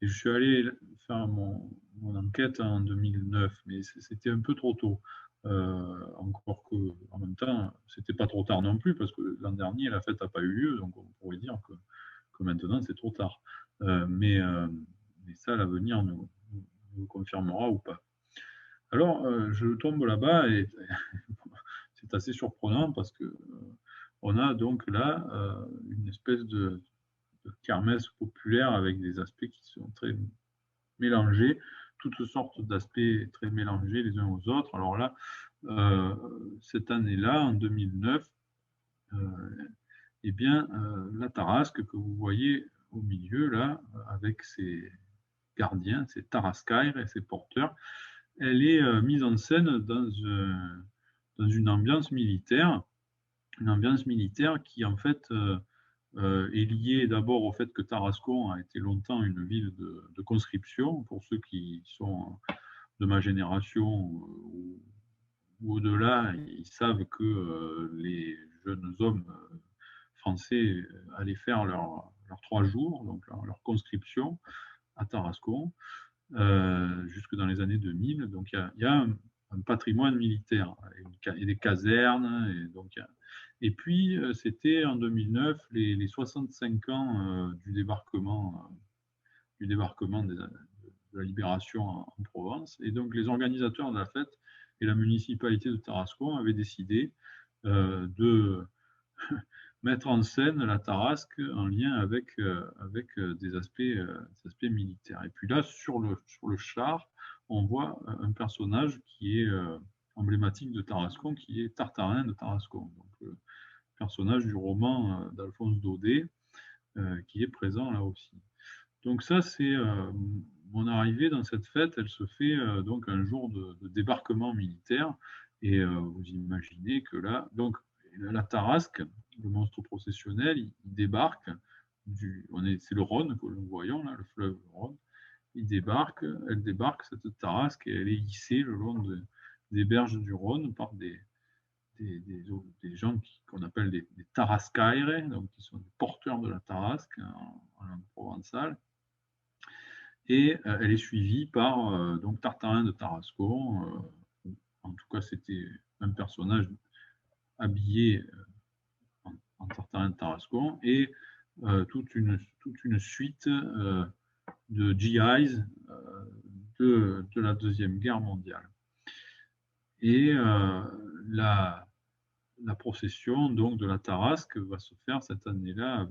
Et je suis allé faire mon enquête en 2009, mais c'était un peu trop tôt. Encore que, en même temps, c'était pas trop tard non plus, parce que l'an dernier, la fête n'a pas eu lieu, donc on pourrait dire que maintenant, c'est trop tard. Mais ça, l'avenir nous confirmera ou pas. Alors, je tombe là-bas et c'est assez surprenant parce que on a donc là une espèce de kermesse populaire avec des aspects qui sont très mélangés, toutes sortes d'aspects très mélangés les uns aux autres. Alors là, cette année-là, en 2009, eh bien, la Tarasque que vous voyez au milieu, là, avec ses gardiens, ses Tarascaires et ses porteurs, elle est mise en scène dans une ambiance militaire qui en fait est liée d'abord au fait que Tarascon a été longtemps une ville de conscription. Pour ceux qui sont de ma génération ou au-delà, ils savent que les jeunes hommes français allaient faire leurs 3 jours, donc leur conscription à Tarascon, jusque dans les années 2000. Donc il y a un patrimoine militaire et des casernes. Et puis, c'était en 2009 les 65 ans du débarquement de la libération en Provence. Et donc, les organisateurs de la fête et la municipalité de Tarascon avaient décidé de mettre en scène la Tarasque en lien avec des aspects militaires. Et puis là, sur le char, on voit un personnage qui est emblématique de Tarascon, qui est Tartarin de Tarascon, donc le personnage du roman d'Alphonse Daudet, qui est présent là aussi. Donc ça, c'est mon arrivée dans cette fête, elle se fait donc un jour de débarquement militaire, et vous imaginez que là, donc la Tarasque, le monstre processionnel, il débarque, c'est le Rhône que nous voyons là, le fleuve Rhône, elle débarque cette Tarasque, et elle est hissée le long des berges du Rhône par des gens qu'on appelle des Tarascaires, donc qui sont des porteurs de la Tarasque en langue provençale. et elle est suivie par donc Tartarin de Tarascon. En tout cas, c'était un personnage habillé en Tartarin de Tarascon, et toute une suite de GIs de la Deuxième Guerre mondiale. Et la procession donc de la Tarasque va se faire cette année-là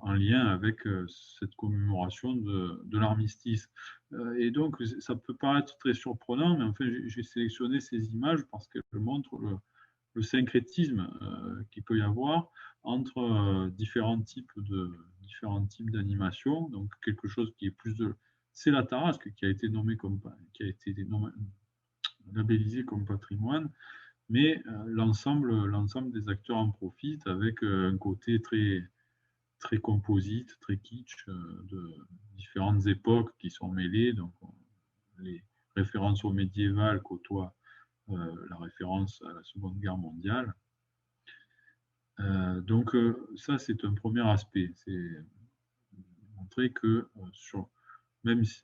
en lien avec cette commémoration de l'armistice. Et donc, ça peut paraître très surprenant, mais enfin, j'ai sélectionné ces images parce qu'elles montrent le syncrétisme qu'il peut y avoir entre différents types d'animation. Donc, quelque chose qui est plus de... C'est la Tarasque qui a été labellisé comme patrimoine, mais l'ensemble des acteurs en profitent avec un côté très composite, très kitsch, de différentes époques qui sont mêlées. Donc, les références au médiéval côtoient la référence à la Seconde Guerre mondiale. Donc, ça, c'est un premier aspect. C'est montrer que, même si,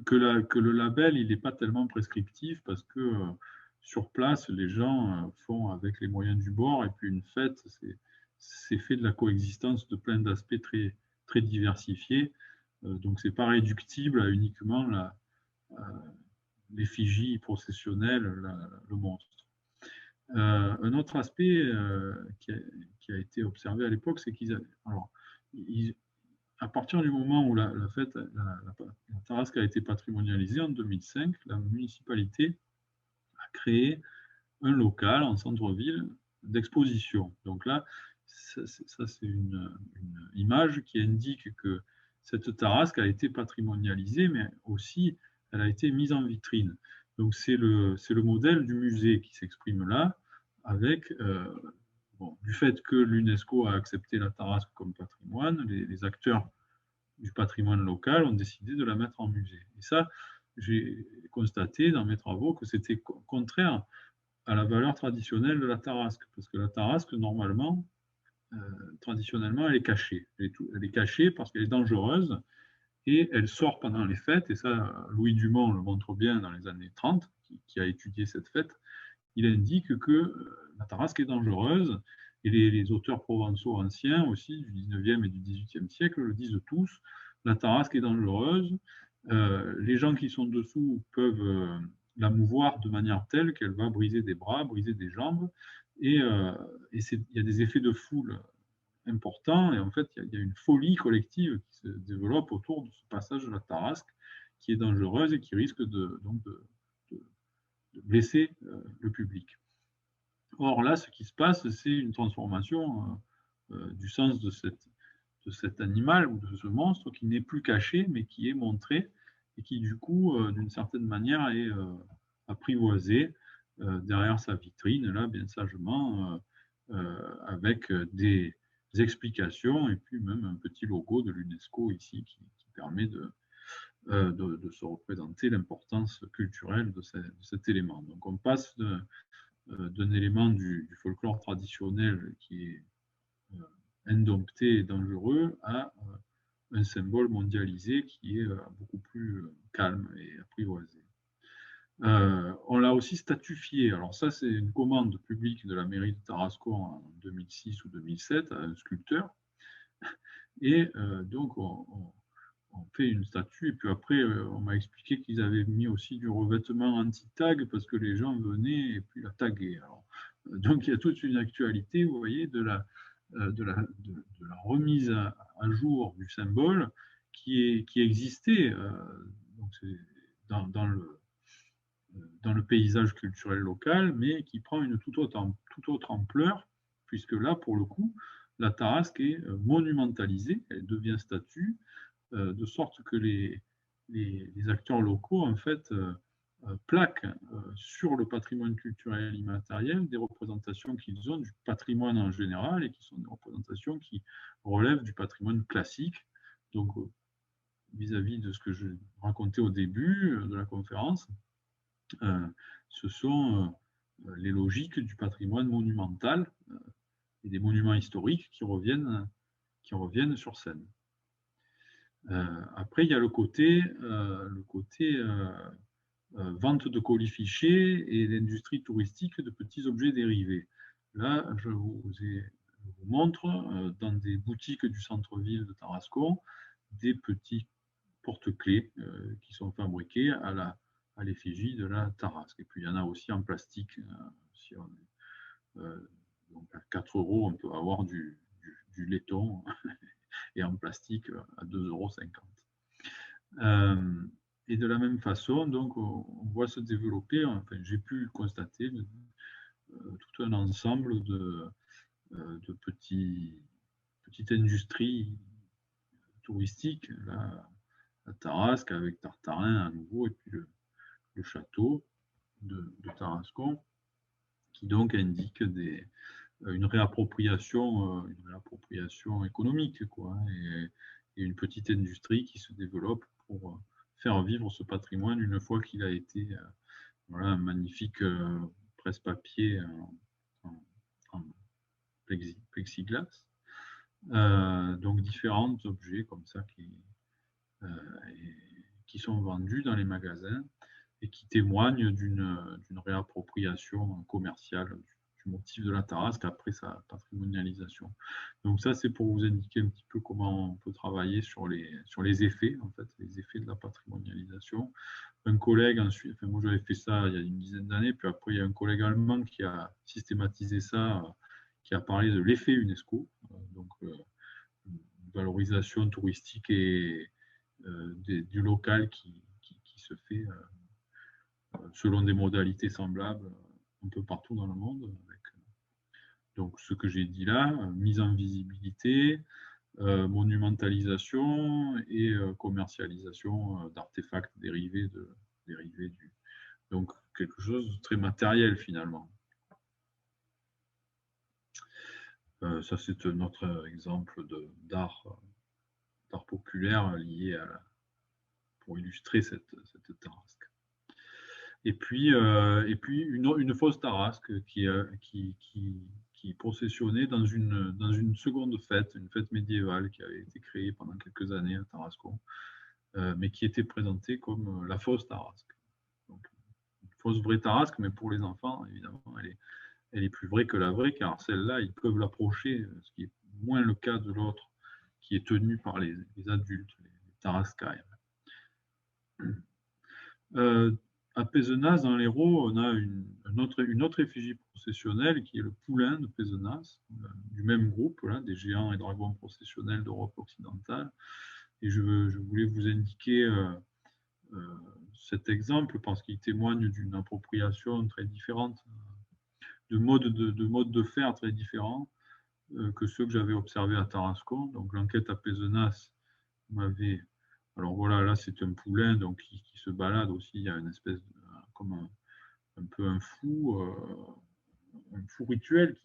que le label, il n'est pas tellement prescriptif parce que sur place, les gens font avec les moyens du bord, et puis une fête, c'est fait de la coexistence de plein d'aspects très diversifiés. Donc, c'est pas réductible à uniquement l'effigie processionnelle, le monstre. Un autre aspect qui a été observé à l'époque, c'est à partir du moment où la Tarasque a été patrimonialisée en 2005, la municipalité a créé un local en centre-ville d'exposition. Donc là, ça c'est une image qui indique que cette Tarasque a été patrimonialisée, mais aussi elle a été mise en vitrine. Donc c'est le modèle du musée qui s'exprime là, avec du fait que l'UNESCO a accepté la Tarasque comme patrimoine, les acteurs du patrimoine local ont décidé de la mettre en musée. Et ça, j'ai constaté dans mes travaux que c'était contraire à la valeur traditionnelle de la Tarasque, parce que la Tarasque, normalement, traditionnellement, elle est cachée. Elle est cachée parce qu'elle est dangereuse, et elle sort pendant les fêtes, et ça, Louis Dumont le montre bien dans les années 30, qui a étudié cette fête. Il indique que la Tarasque est dangereuse, et les auteurs provençaux anciens aussi, du 19e et du 18e siècle, le disent tous, la Tarasque est dangereuse, les gens qui sont dessous peuvent la mouvoir de manière telle qu'elle va briser des bras, briser des jambes, et il y a des effets de foule importants, et en fait, il y a une folie collective qui se développe autour de ce passage de la Tarasque, qui est dangereuse et qui risque de blesser le public. Or là, ce qui se passe, c'est une transformation du sens de cet animal ou de ce monstre qui n'est plus caché, mais qui est montré, et qui du coup, d'une certaine manière, est apprivoisé derrière sa vitrine, là, bien sagement, avec des explications, et puis même un petit logo de l'UNESCO ici qui permet de se représenter l'importance culturelle de cet élément. Donc on passe d'un élément du folklore traditionnel qui est indompté et dangereux à un symbole mondialisé qui est beaucoup plus calme et apprivoisé. On l'a aussi statufié. Alors ça, c'est une commande publique de la mairie de Tarascon en 2006 ou 2007 à un sculpteur. Et donc, on fait une statue, et puis après, on m'a expliqué qu'ils avaient mis aussi du revêtement anti-tag parce que les gens venaient et puis la taguaient. Alors, donc, il y a toute une actualité, vous voyez, de la remise à jour du symbole qui existait donc dans le paysage culturel local, mais qui prend une toute autre ampleur, puisque là, pour le coup, la Tarasque est monumentalisée, elle devient statue, de sorte que les acteurs locaux, en fait, plaquent sur le patrimoine culturel immatériel des représentations qu'ils ont du patrimoine en général, et qui sont des représentations qui relèvent du patrimoine classique. Donc, vis-à-vis de ce que je racontais au début de la conférence, ce sont les logiques du patrimoine monumental et des monuments historiques qui reviennent sur scène. Après, il y a le côté vente de colifichets et l'industrie touristique de petits objets dérivés. Là, je vous montre dans des boutiques du centre-ville de Tarascon des petits porte-clés qui sont fabriqués à l'effigie de la Tarasque. Et puis, il y en a aussi en plastique. Si on, donc, à 4 euros, on peut avoir du laiton et en plastique à 2,50 €. Et de la même façon, donc, on voit se développer, enfin, j'ai pu constater tout un ensemble de petites industries touristiques, là, à Tarasque, avec Tartarin à nouveau, et puis le château de Tarascon, qui donc indique une réappropriation économique, quoi, et une petite industrie qui se développe pour faire vivre ce patrimoine une fois qu'il a été voilà, un magnifique presse-papier en, en plexiglas. Donc différents objets comme ça euh, qui sont vendus dans les magasins et qui témoignent d'une réappropriation commerciale du motif de la Tarasque après sa patrimonialisation. Donc ça, c'est pour vous indiquer un petit peu comment on peut travailler sur les effets, en fait, les effets de la patrimonialisation. Un collègue ensuite, enfin moi j'avais fait ça il y a une dizaine d'années, puis après il y a un collègue allemand qui a systématisé ça, qui a parlé de l'effet UNESCO, donc une valorisation touristique et du local qui se fait selon des modalités semblables un peu partout dans le monde. Avec, donc ce que j'ai dit là, mise en visibilité, monumentalisation et commercialisation d'artefacts dérivés du. Donc quelque chose de très matériel finalement. Ça c'est un autre exemple d'art populaire lié pour illustrer cette Tarasque. Et puis une fausse Tarasque qui processionnait dans une seconde fête, une fête médiévale qui avait été créée pendant quelques années à Tarascon, mais qui était présentée comme la fausse Tarasque. Donc, une fausse vraie Tarasque, mais pour les enfants, évidemment, elle est plus vraie que la vraie, car celle-là, ils peuvent l'approcher, ce qui est moins le cas de l'autre, qui est tenu par les adultes, les Tarascailles. À Pézenas, dans l'Hérault, on a une autre effigie processionnelle qui est le poulain de Pézenas, du même groupe, là, des géants et dragons processionnels d'Europe occidentale. Et je voulais vous indiquer cet exemple parce qu'il témoigne d'une appropriation très différente, de modes de faire très différents que ceux que j'avais observés à Tarascon. Donc l'enquête à Pézenas m'avait. Alors voilà, là c'est un poulain donc qui se balade aussi. Il y a une espèce de, comme un peu un fou rituel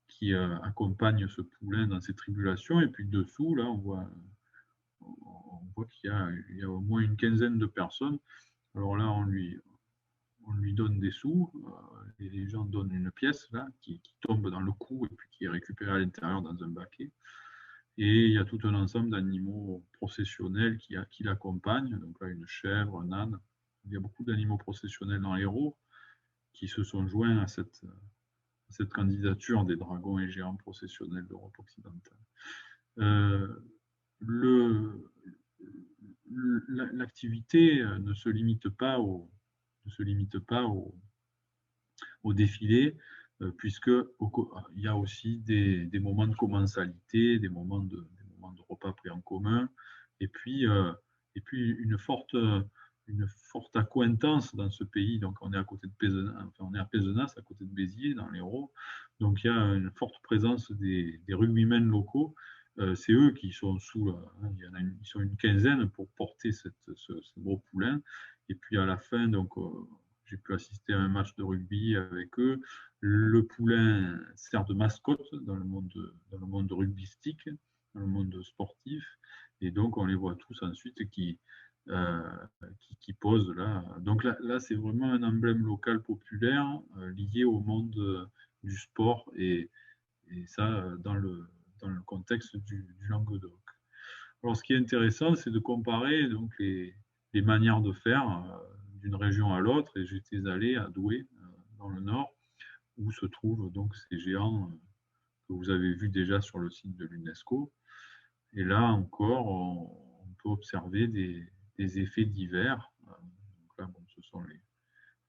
qui accompagne ce poulain dans ses tribulations. Et puis dessous, là, on voit qu'il y a au moins une quinzaine de personnes. Alors là, on lui donne des sous, et les gens donnent une pièce là, qui tombe dans le cou et puis qui est récupérée à l'intérieur dans un baquet. Et il y a tout un ensemble d'animaux processionnels qui l'accompagnent. Donc là, une chèvre, un âne. Il y a beaucoup d'animaux processionnels dans l'Hérault qui se sont joints à cette candidature des dragons et géants processionnels d'Europe occidentale. L'activité ne se limite pas au défilé, puisque il y a aussi des moments de commensalité, des moments de repas pris en commun, et puis une forte accointance dans ce pays. Donc on est à côté de Pézenas, enfin on est à Pézenas, à côté de Béziers, dans l'Hérault. Donc il y a une forte présence des rugbymen locaux. C'est eux qui sont ils sont une quinzaine pour porter ce gros poulain. Et puis à la fin, donc j'ai pu assister à un match de rugby avec eux. Le poulain sert de mascotte dans le monde rugbystique, dans le monde sportif. Et donc, on les voit tous ensuite qui posent là. Donc là c'est vraiment un emblème local populaire lié au monde du sport et ça dans le contexte du Languedoc. Alors, ce qui est intéressant, c'est de comparer donc les manières de faire d'une région à l'autre. Et j'étais allé à Douai, dans le nord, où se trouvent donc ces géants que vous avez vus déjà sur le site de l'UNESCO. Et là encore, on peut observer des effets divers. Donc là, bon, ce sont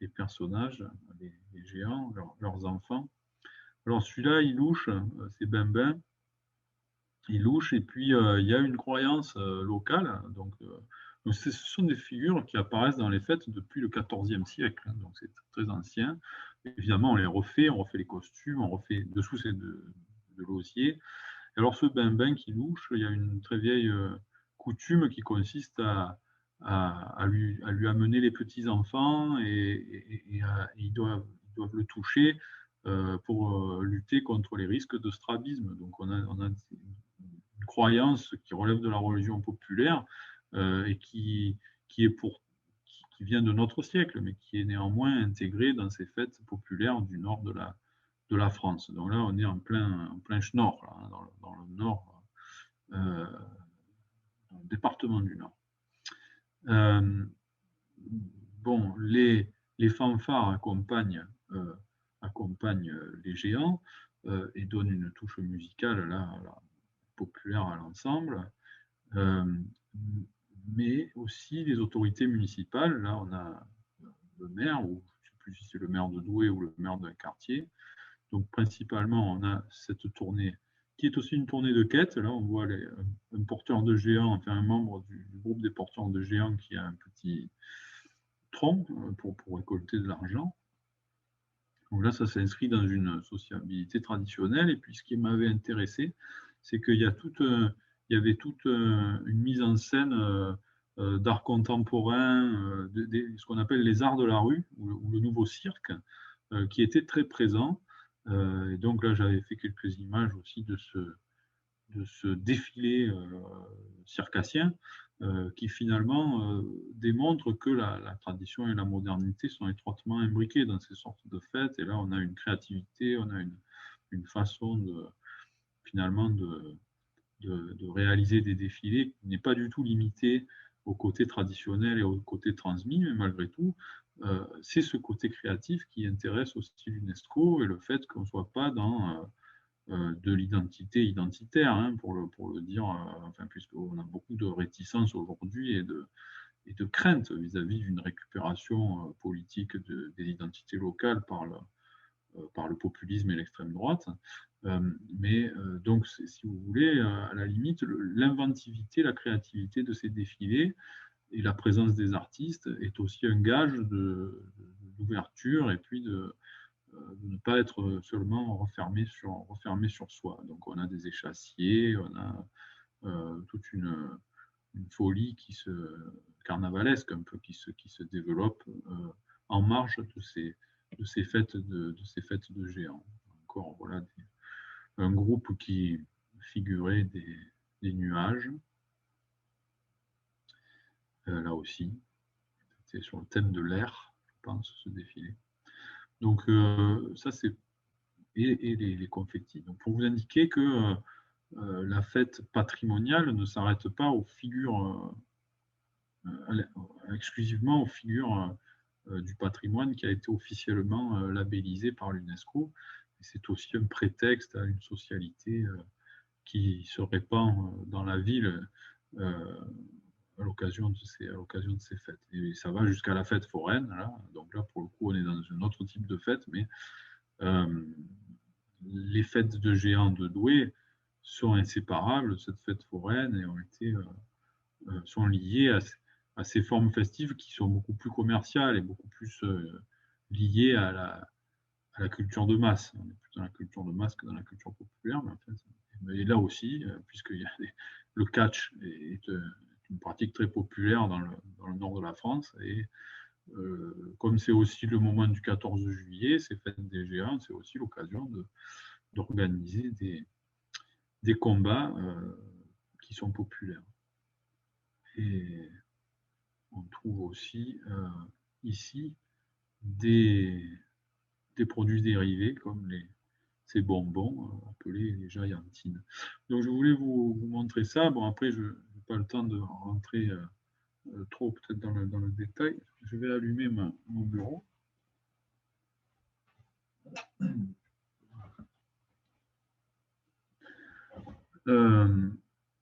les personnages, les géants, leurs enfants. Alors celui-là, il louche, c'est Bembin. Il louche, et puis il y a une croyance locale. Donc ce sont des figures qui apparaissent dans les fêtes depuis le XIVe siècle, hein, donc c'est très ancien. Évidemment, on refait les costumes, on refait dessous, c'est de l'osier. Alors ce Bembin qui louche, il y a une très vieille coutume qui consiste à lui amener les petits-enfants, ils doivent le toucher pour lutter contre les risques de strabisme. Donc on a une croyance qui relève de la religion populaire et qui est qui vient de notre siècle, mais qui est néanmoins intégrée dans ces fêtes populaires du nord de la France. Donc là, on est en plein schnorr, là, hein, dans le nord, euh, dans le département du Nord. Euh, bon, les fanfares accompagnent les géants et donnent une touche musicale là, populaire à l'ensemble. Euh, mais aussi les autorités municipales. Là, on a le maire, ou je ne sais plus si c'est le maire de Douai ou le maire d'un quartier. Donc, principalement, on a cette tournée qui est aussi une tournée de quête. Là, on voit un porteur de géants, enfin un membre du groupe des porteurs de géants qui a un petit tronc pour récolter de l'argent. Donc là, ça s'inscrit dans une sociabilité traditionnelle. Et puis, ce qui m'avait intéressé, c'est qu'il y a il y avait toute une mise en scène d'art contemporain, ce qu'on appelle les arts de la rue, ou le nouveau cirque, qui était très présent. Et donc là, j'avais fait quelques images aussi de ce défilé circassien qui finalement démontre que la tradition et la modernité sont étroitement imbriquées dans ces sortes de fêtes. Et là, on a une créativité, on a une façon finalement de réaliser des défilés qui n'est pas du tout limitée au côté traditionnel et au côté transmis, mais malgré tout, c'est ce côté créatif qui intéresse aussi l'UNESCO, et le fait qu'on ne soit pas dans de l'identité identitaire, hein, pour le dire, enfin, puisqu'on a beaucoup de réticences aujourd'hui et de crainte vis-à-vis d'une récupération politique des identités locales par le populisme et l'extrême droite. Donc, si vous voulez, à la limite, l'inventivité, la créativité de ces défilés et la présence des artistes est aussi un gage d'ouverture, et puis de ne pas être seulement refermé sur soi. Donc on a des échassiers, on a toute une folie carnavalesque un peu qui se développe en marge de ces fêtes de géants. Encore voilà un groupe qui figurait des nuages, là aussi, c'est sur le thème de l'air, je pense, ce défilé. Donc ça c'est et les confettis. Donc pour vous indiquer que la fête patrimoniale ne s'arrête pas aux figures, exclusivement aux figures du patrimoine qui a été officiellement labellisé par l'UNESCO. C'est aussi un prétexte à une socialité qui se répand dans la ville à l'occasion de ces fêtes. Et ça va jusqu'à la fête foraine. Là. Donc là, pour le coup, on est dans un autre type de fête, mais les fêtes de géants de Douai sont inséparables de cette fête foraine et sont liées à ces formes festives qui sont beaucoup plus commerciales et beaucoup plus liées à la culture de masse. On est plus dans la culture de masse que dans la culture populaire, mais là aussi, puisque le catch est une pratique très populaire dans le nord de la France, et comme c'est aussi le moment du 14 juillet, ces fêtes des géants, c'est aussi l'occasion d'organiser des combats qui sont populaires. Et on trouve aussi ici des produits dérivés comme ces bonbons appelés les géantines. Donc je voulais vous montrer ça. Bon, après, je n'ai pas le temps de rentrer trop peut-être dans le détail. Je vais allumer mon bureau.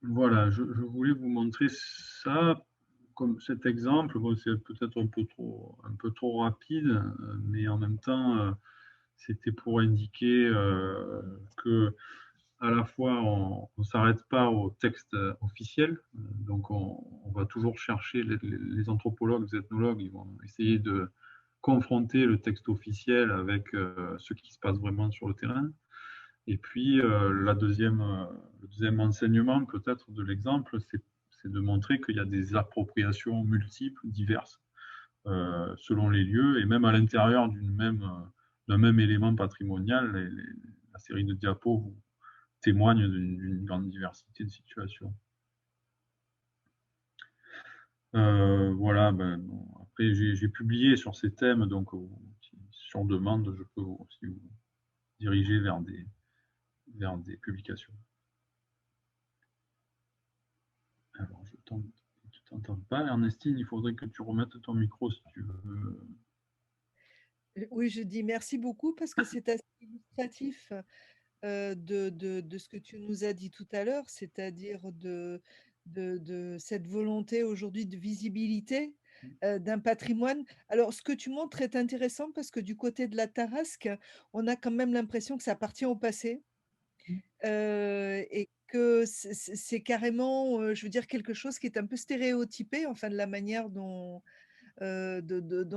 Voilà, je voulais vous montrer ça comme cet exemple. Bon, c'est peut-être un peu trop rapide, mais en même temps, c'était pour indiquer que à la fois on ne s'arrête pas au texte officiel, donc on va toujours chercher les anthropologues, les ethnologues, ils vont essayer de confronter le texte officiel avec ce qui se passe vraiment sur le terrain. Et puis, le deuxième enseignement peut-être de l'exemple, c'est de montrer qu'il y a des appropriations multiples, diverses, selon les lieux, et même à l'intérieur d'un même élément patrimonial. La série de diapos vous témoigne d'une grande diversité de situations. Voilà, ben, bon, après j'ai publié sur ces thèmes, donc sur demande, je peux aussi vous diriger vers des publications. Alors, tu t'entends pas, Ernestine, il faudrait que tu remettes ton micro si tu veux. Oui, je dis merci beaucoup parce que c'est assez illustratif de ce que tu nous as dit tout à l'heure, c'est-à-dire de cette volonté aujourd'hui de visibilité d'un patrimoine. Alors, ce que tu montres est intéressant parce que du côté de la Tarasque, on a quand même l'impression que ça appartient au passé et que c'est carrément, je veux dire, quelque chose qui est un peu stéréotypé, enfin, de la manière dont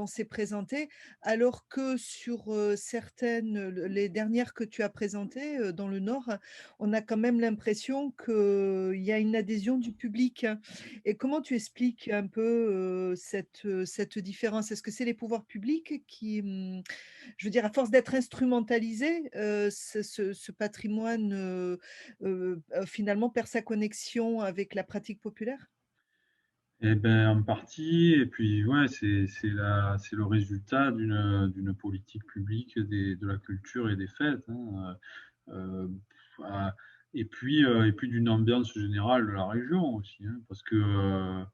c'est présenté, alors que sur certaines, les dernières que tu as présentées dans le Nord, on a quand même l'impression qu'il y a une adhésion du public. Et comment tu expliques un peu cette différence? Est-ce que c'est les pouvoirs publics qui, je veux dire, à force d'être instrumentalisé, ce patrimoine finalement perd sa connexion avec la pratique populaire? Eh ben, en partie, et puis ouais, c'est le résultat d'une politique publique de la culture et des fêtes, hein. Euh, ah, et puis d'une ambiance générale de la région aussi, hein, parce que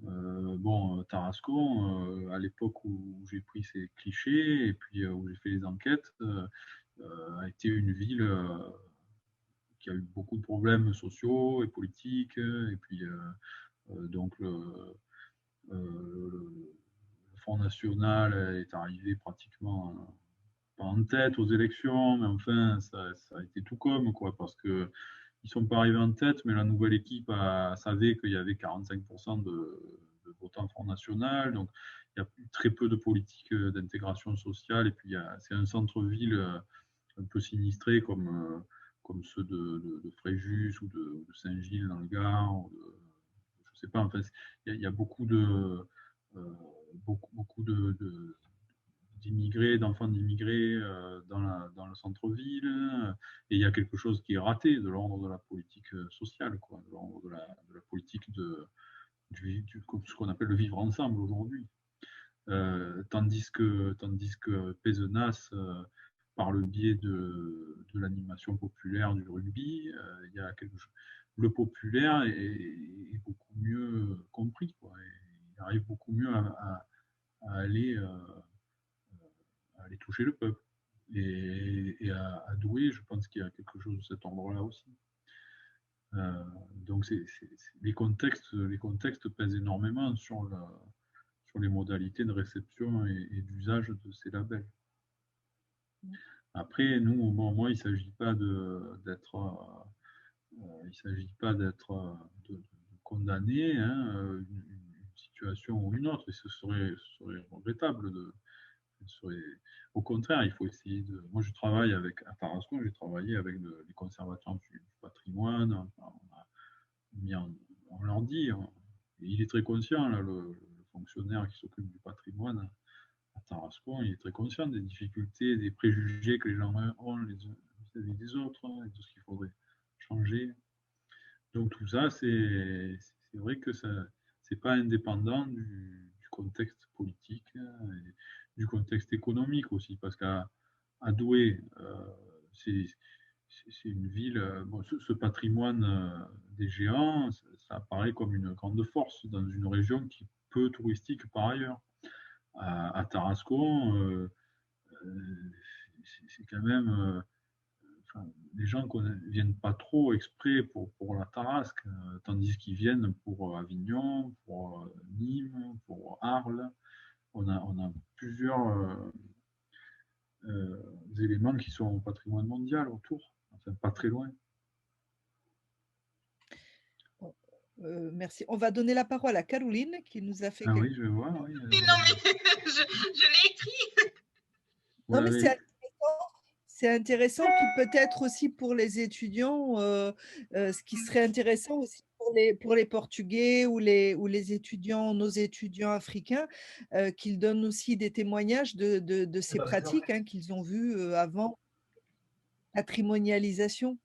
bon, Tarascon, à l'époque où j'ai pris ces clichés et puis où j'ai fait les enquêtes, a été une ville qui a eu beaucoup de problèmes sociaux et politiques, et puis donc le Front National est arrivé pratiquement pas en tête aux élections, mais enfin, ça a été tout comme, quoi, parce que ils sont pas arrivés en tête, mais la nouvelle équipe savait qu'il y avait 45% de votants Front National, donc il y a très peu de politique d'intégration sociale, et puis c'est un centre-ville un peu sinistré comme ceux de Fréjus ou de Saint-Gilles dans le Gard, je sais pas, en fait, il y a euh, beaucoup d'immigrés, d'enfants d'immigrés dans le centre-ville, et il y a quelque chose qui est raté de l'ordre de la politique sociale, quoi, de l'ordre de la politique ce qu'on appelle le vivre ensemble aujourd'hui. Tandis que Pézenas, par le biais de l'animation populaire du rugby, il y a quelque chose. Le populaire est beaucoup mieux compris, quoi, et il arrive beaucoup mieux à aller, à aller toucher le peuple. Et à Douai, je pense qu'il y a quelque chose de cet ordre-là aussi. Donc les contextes pèsent énormément sur les modalités de réception et d'usage de ces labels. Après, nous, bon, moi, il ne s'agit pas il s'agit pas de condamner, hein, une situation ou une autre, et ce serait regrettable au contraire, il faut essayer de. Moi, je travaille à Tarascon, j'ai travaillé avec les conservateurs du patrimoine. On leur dit, et il est très conscient, là, le fonctionnaire qui s'occupe du patrimoine à Tarascon, il est très conscient des difficultés, des préjugés que les gens ont vis-à-vis des autres, et de ce qu'il faudrait changer. Donc tout ça, c'est vrai que ça c'est pas indépendant du contexte politique et du contexte économique aussi, parce qu'à Douai, c'est c'est une ville, bon, ce patrimoine des géants, ça apparaît comme une grande force dans une région qui est peu touristique par ailleurs. À Tarascon, c'est quand même, enfin, les gens ne viennent pas trop exprès pour la Tarasque, tandis qu'ils viennent pour Avignon, pour Nîmes, pour Arles. On a plusieurs éléments qui sont au patrimoine mondial autour, enfin pas très loin. Merci. On va donner la parole à Caroline qui nous a fait Ah quelque... oui, je vois, oui. Non, mais je l'ai écrit. Non, mais c'est intéressant, puis peut-être aussi pour les étudiants, ce qui serait intéressant aussi pour les Portugais ou les étudiants, nos étudiants africains, qu'ils donnent aussi des témoignages de ces pratiques qu'ils ont vues avant patrimonialisation.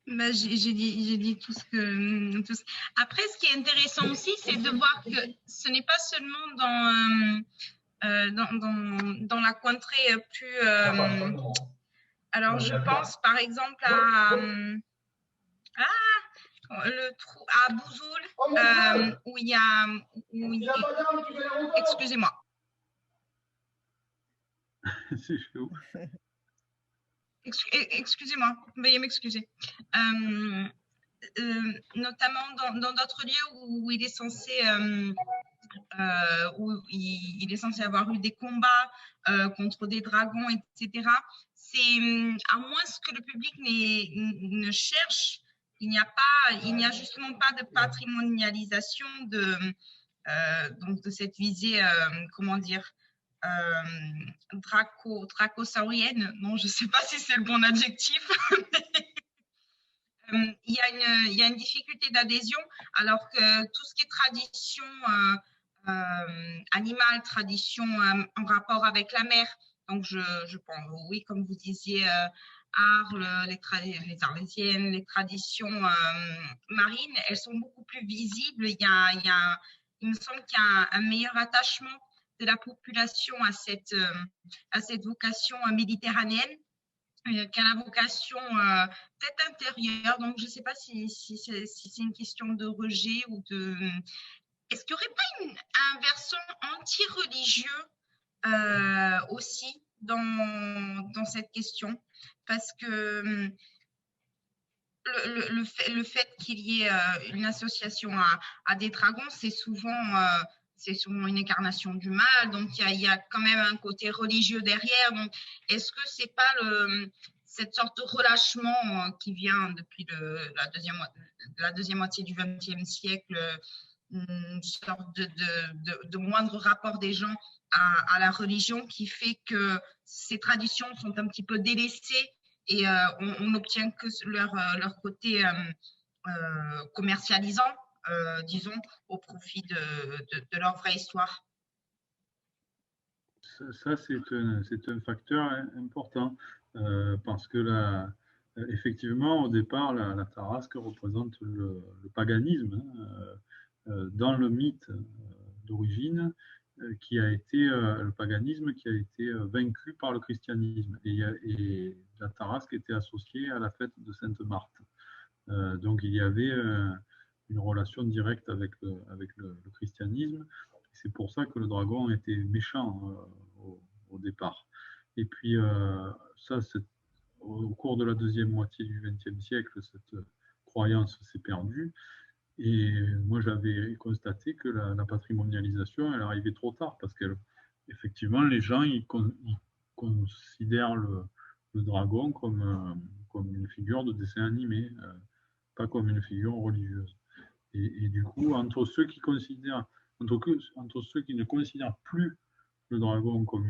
Bah, j'ai dit tout ce que. Après, ce qui est intéressant aussi, c'est de voir que ce n'est pas seulement dans la contrée plus. Alors, je pense par exemple à le trou à Bouzoul, où il y a. Excusez-moi. C'est chaud. Excusez-moi, veuillez m'excuser. Notamment dans d'autres lieux où il est censé avoir eu des combats contre des dragons, etc. C'est à moins que le public ne cherche, il n'y a justement pas de patrimonialisation donc de cette visée, comment dire, dracosaurienne. Non, je ne sais pas si c'est le bon adjectif. Il y a une difficulté d'adhésion, alors que tout ce qui est tradition animale, tradition en rapport avec la mer, donc je pense, oui, comme vous disiez, Arles, les Arlésiennes, les traditions marines, elles sont beaucoup plus visibles. Il me semble qu'il y a un meilleur attachement de la population à cette vocation méditerranéenne qu'à la vocation peut-être intérieure. Donc, je ne sais pas si c'est une question de rejet ou de... Est-ce qu'il n'y aurait pas un versant anti-religieux aussi dans cette question? Parce que le fait qu'il y ait une association à des dragons, c'est souvent une incarnation du mal, donc il y a quand même un côté religieux derrière. Donc, est-ce que c'est pas cette sorte de relâchement qui vient depuis la deuxième moitié du XXe siècle, une sorte de moindre rapport des gens à la religion qui fait que ces traditions sont un petit peu délaissées et on n'obtient que leur côté commercialisant, disons, au profit de leur vraie histoire. Ça, c'est un facteur important parce que effectivement, au départ, la Tarasque représente le paganisme dans le mythe d'origine qui a été le paganisme qui a été vaincu par le christianisme et la Tarasque était associée à la fête de Sainte Marthe. Donc il y avait une relation directe avec le christianisme. C'est pour ça que le dragon était méchant au départ. Et puis, ça, au cours de la deuxième moitié du XXe siècle, cette croyance s'est perdue. Et moi, j'avais constaté que la patrimonialisation, elle arrivait trop tard parce qu'effectivement, les gens, ils considèrent le dragon comme une figure de dessin animé, pas comme une figure religieuse. Et du coup, entre ceux qui ne considèrent plus le dragon comme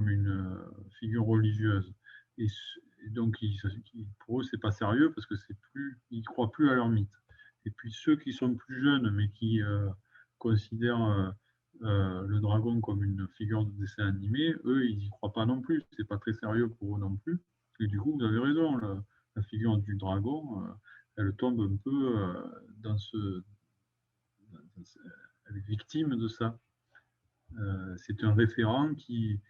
une figure religieuse, et donc pour eux, c'est pas sérieux parce que ils croient plus à leur mythe. Et puis ceux qui sont plus jeunes, mais qui considèrent le dragon comme une figure de dessin animé, eux, ils n'y croient pas non plus. C'est pas très sérieux pour eux non plus. Et du coup, vous avez raison, la figure du dragon, elle tombe un peu elle est victime de ça. C'est un référent qui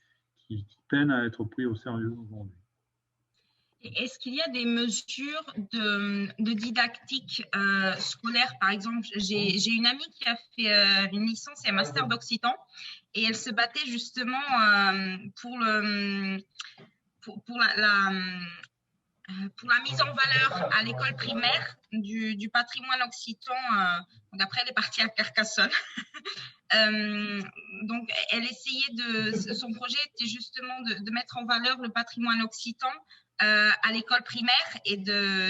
peine à être pris au sérieux aujourd'hui. Est-ce qu'il y a des mesures de didactique scolaire? Par exemple, j'ai une amie qui a fait une licence et un master d'occitan et elle se battait justement pour pour la mise en valeur à l'école primaire du patrimoine occitan. Donc après, elle est partie à Carcassonne. Donc, elle essayait son projet était justement de mettre en valeur le patrimoine occitan à l'école primaire et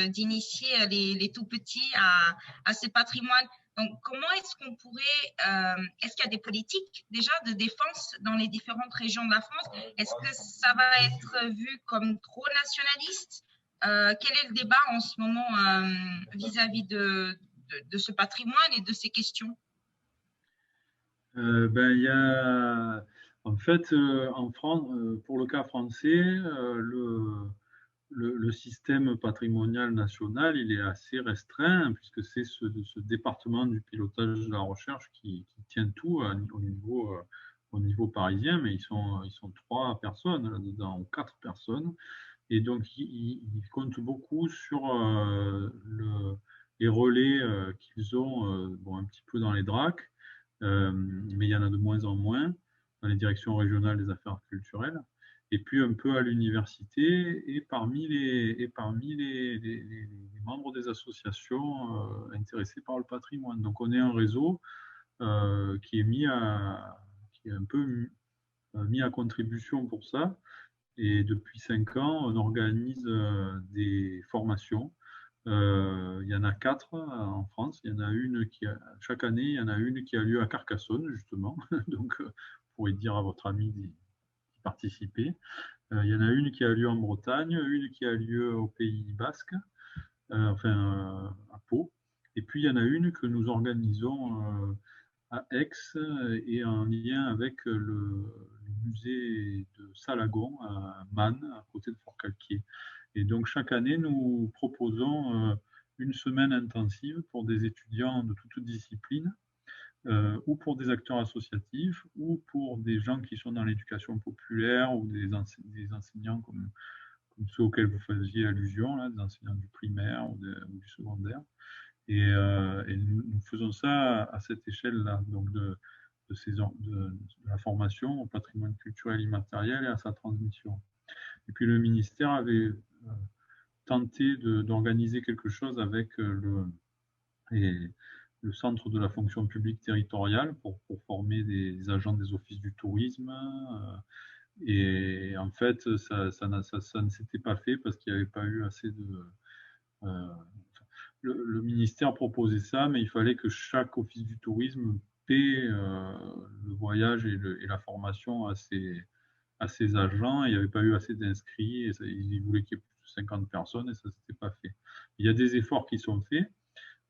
d'initier les tout petits à ce patrimoine. Donc, comment est-ce qu'on pourrait, est-ce qu'il y a des politiques déjà de défense dans les différentes régions de la France? Est-ce que ça va être vu comme trop nationaliste? Quel est le débat en ce moment vis-à-vis de ce patrimoine et de ces questions? Il y a, en fait, en France, pour le cas français, le système patrimonial national, il est assez restreint, puisque c'est ce département du pilotage de la recherche qui tient tout au niveau parisien, mais ils sont 3 personnes là-dedans, ou 4 personnes. Et donc, ils comptent beaucoup sur les relais qu'ils ont bon, un petit peu dans les DRAC, mais il y en a de moins en moins dans les directions régionales des affaires culturelles, et puis un peu à l'université et parmi les membres des associations intéressées par le patrimoine. Donc, on est un réseau qui est un peu mis à contribution pour ça. Et depuis 5 ans, on organise des formations. Il y en a 4 en France. Il y en a une chaque année, il y en a une qui a lieu à Carcassonne, justement. Donc, vous pourrez dire à votre ami d'y participer. Il y en a une qui a lieu en Bretagne, une qui a lieu au Pays Basque, à Pau. Et puis, il y en a une que nous organisons à Aix et en lien avec le musée de Salagon à Man, à côté de Fort-Calquier. Et donc chaque année, nous proposons une semaine intensive pour des étudiants de toutes disciplines, ou pour des acteurs associatifs, ou pour des gens qui sont dans l'éducation populaire, ou des enseignants comme ceux auxquels vous faisiez allusion, là, des enseignants du primaire ou du secondaire. Et nous faisons ça à cette échelle-là, donc de la formation au patrimoine culturel immatériel et à sa transmission. Et puis le ministère avait tenté d'organiser quelque chose avec le centre de la fonction publique territoriale pour former des agents des offices du tourisme. Et en fait, ça ne s'était pas fait parce qu'il n'y avait pas eu assez de... le ministère proposait ça, mais il fallait que chaque office du tourisme paie le voyage et la formation à ses agents. Il n'y avait pas eu assez d'inscrits. Ils voulaient qu'il y ait plus de 50 personnes et ça ne s'était pas fait. Il y a des efforts qui sont faits,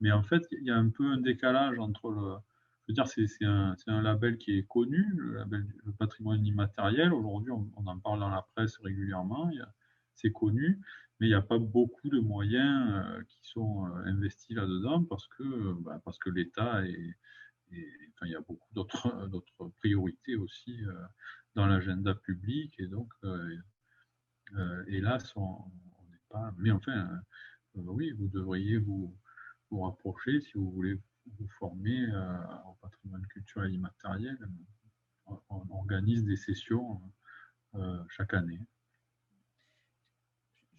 mais en fait, il y a un peu un décalage entre je veux dire, c'est un label qui est connu, le patrimoine immatériel. Aujourd'hui, on en parle dans la presse régulièrement. C'est connu, mais il n'y a pas beaucoup de moyens qui sont investis là-dedans parce que l'État enfin, il y a beaucoup d'autres priorités aussi dans l'agenda public. Et donc, hélas, on n'est pas. Mais enfin, oui, vous devriez vous rapprocher si vous voulez vous former au patrimoine culturel immatériel. On organise des sessions chaque année.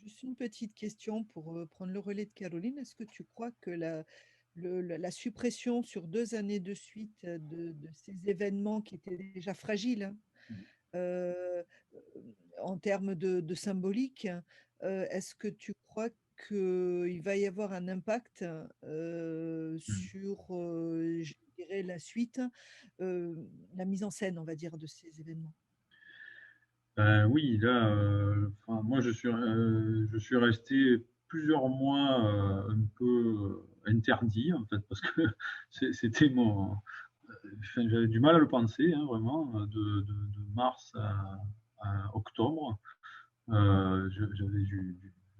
Juste une petite question pour prendre le relais de Caroline. Est-ce que tu crois que la suppression sur 2 années de suite de ces événements qui étaient déjà fragiles, hein, euh, en termes de symbolique, est-ce que tu crois qu'il va y avoir un impact sur, je dirais, la suite, la mise en scène, on va dire, de ces événements? Oui, là, moi je suis resté plusieurs mois un peu interdit en fait parce que c'était enfin, j'avais du mal à le penser, hein, vraiment, de mars à octobre.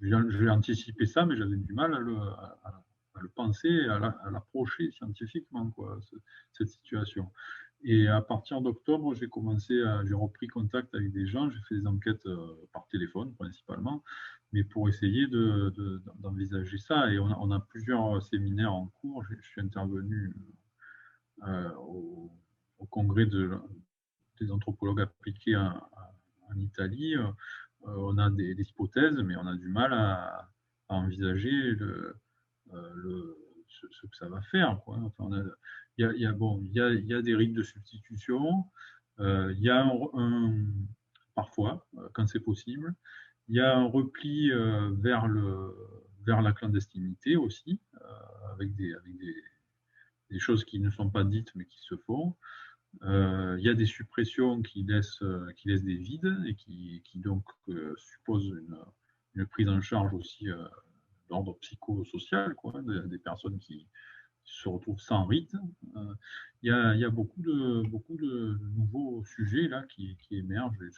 J'ai anticipé ça, mais j'avais du mal à le penser, à l'approcher scientifiquement, quoi, cette situation. Et à partir d'octobre, j'ai repris contact avec des gens, j'ai fait des enquêtes par téléphone principalement, mais pour essayer d'envisager ça. Et on a plusieurs séminaires en cours. Je suis intervenu au congrès des anthropologues appliqués en Italie. On a des hypothèses, mais on a du mal à envisager ce que ça va faire, quoi. Enfin, il y a des rites de substitution, il y a parfois, quand c'est possible, il y a un repli vers la clandestinité aussi, avec des choses qui ne sont pas dites mais qui se font. Il y a des suppressions qui laissent des vides et qui donc supposent une prise en charge aussi d'ordre psychosocial, quoi, des personnes qui se retrouvent sans rite. Il y a beaucoup de nouveaux sujets là qui émergent. Et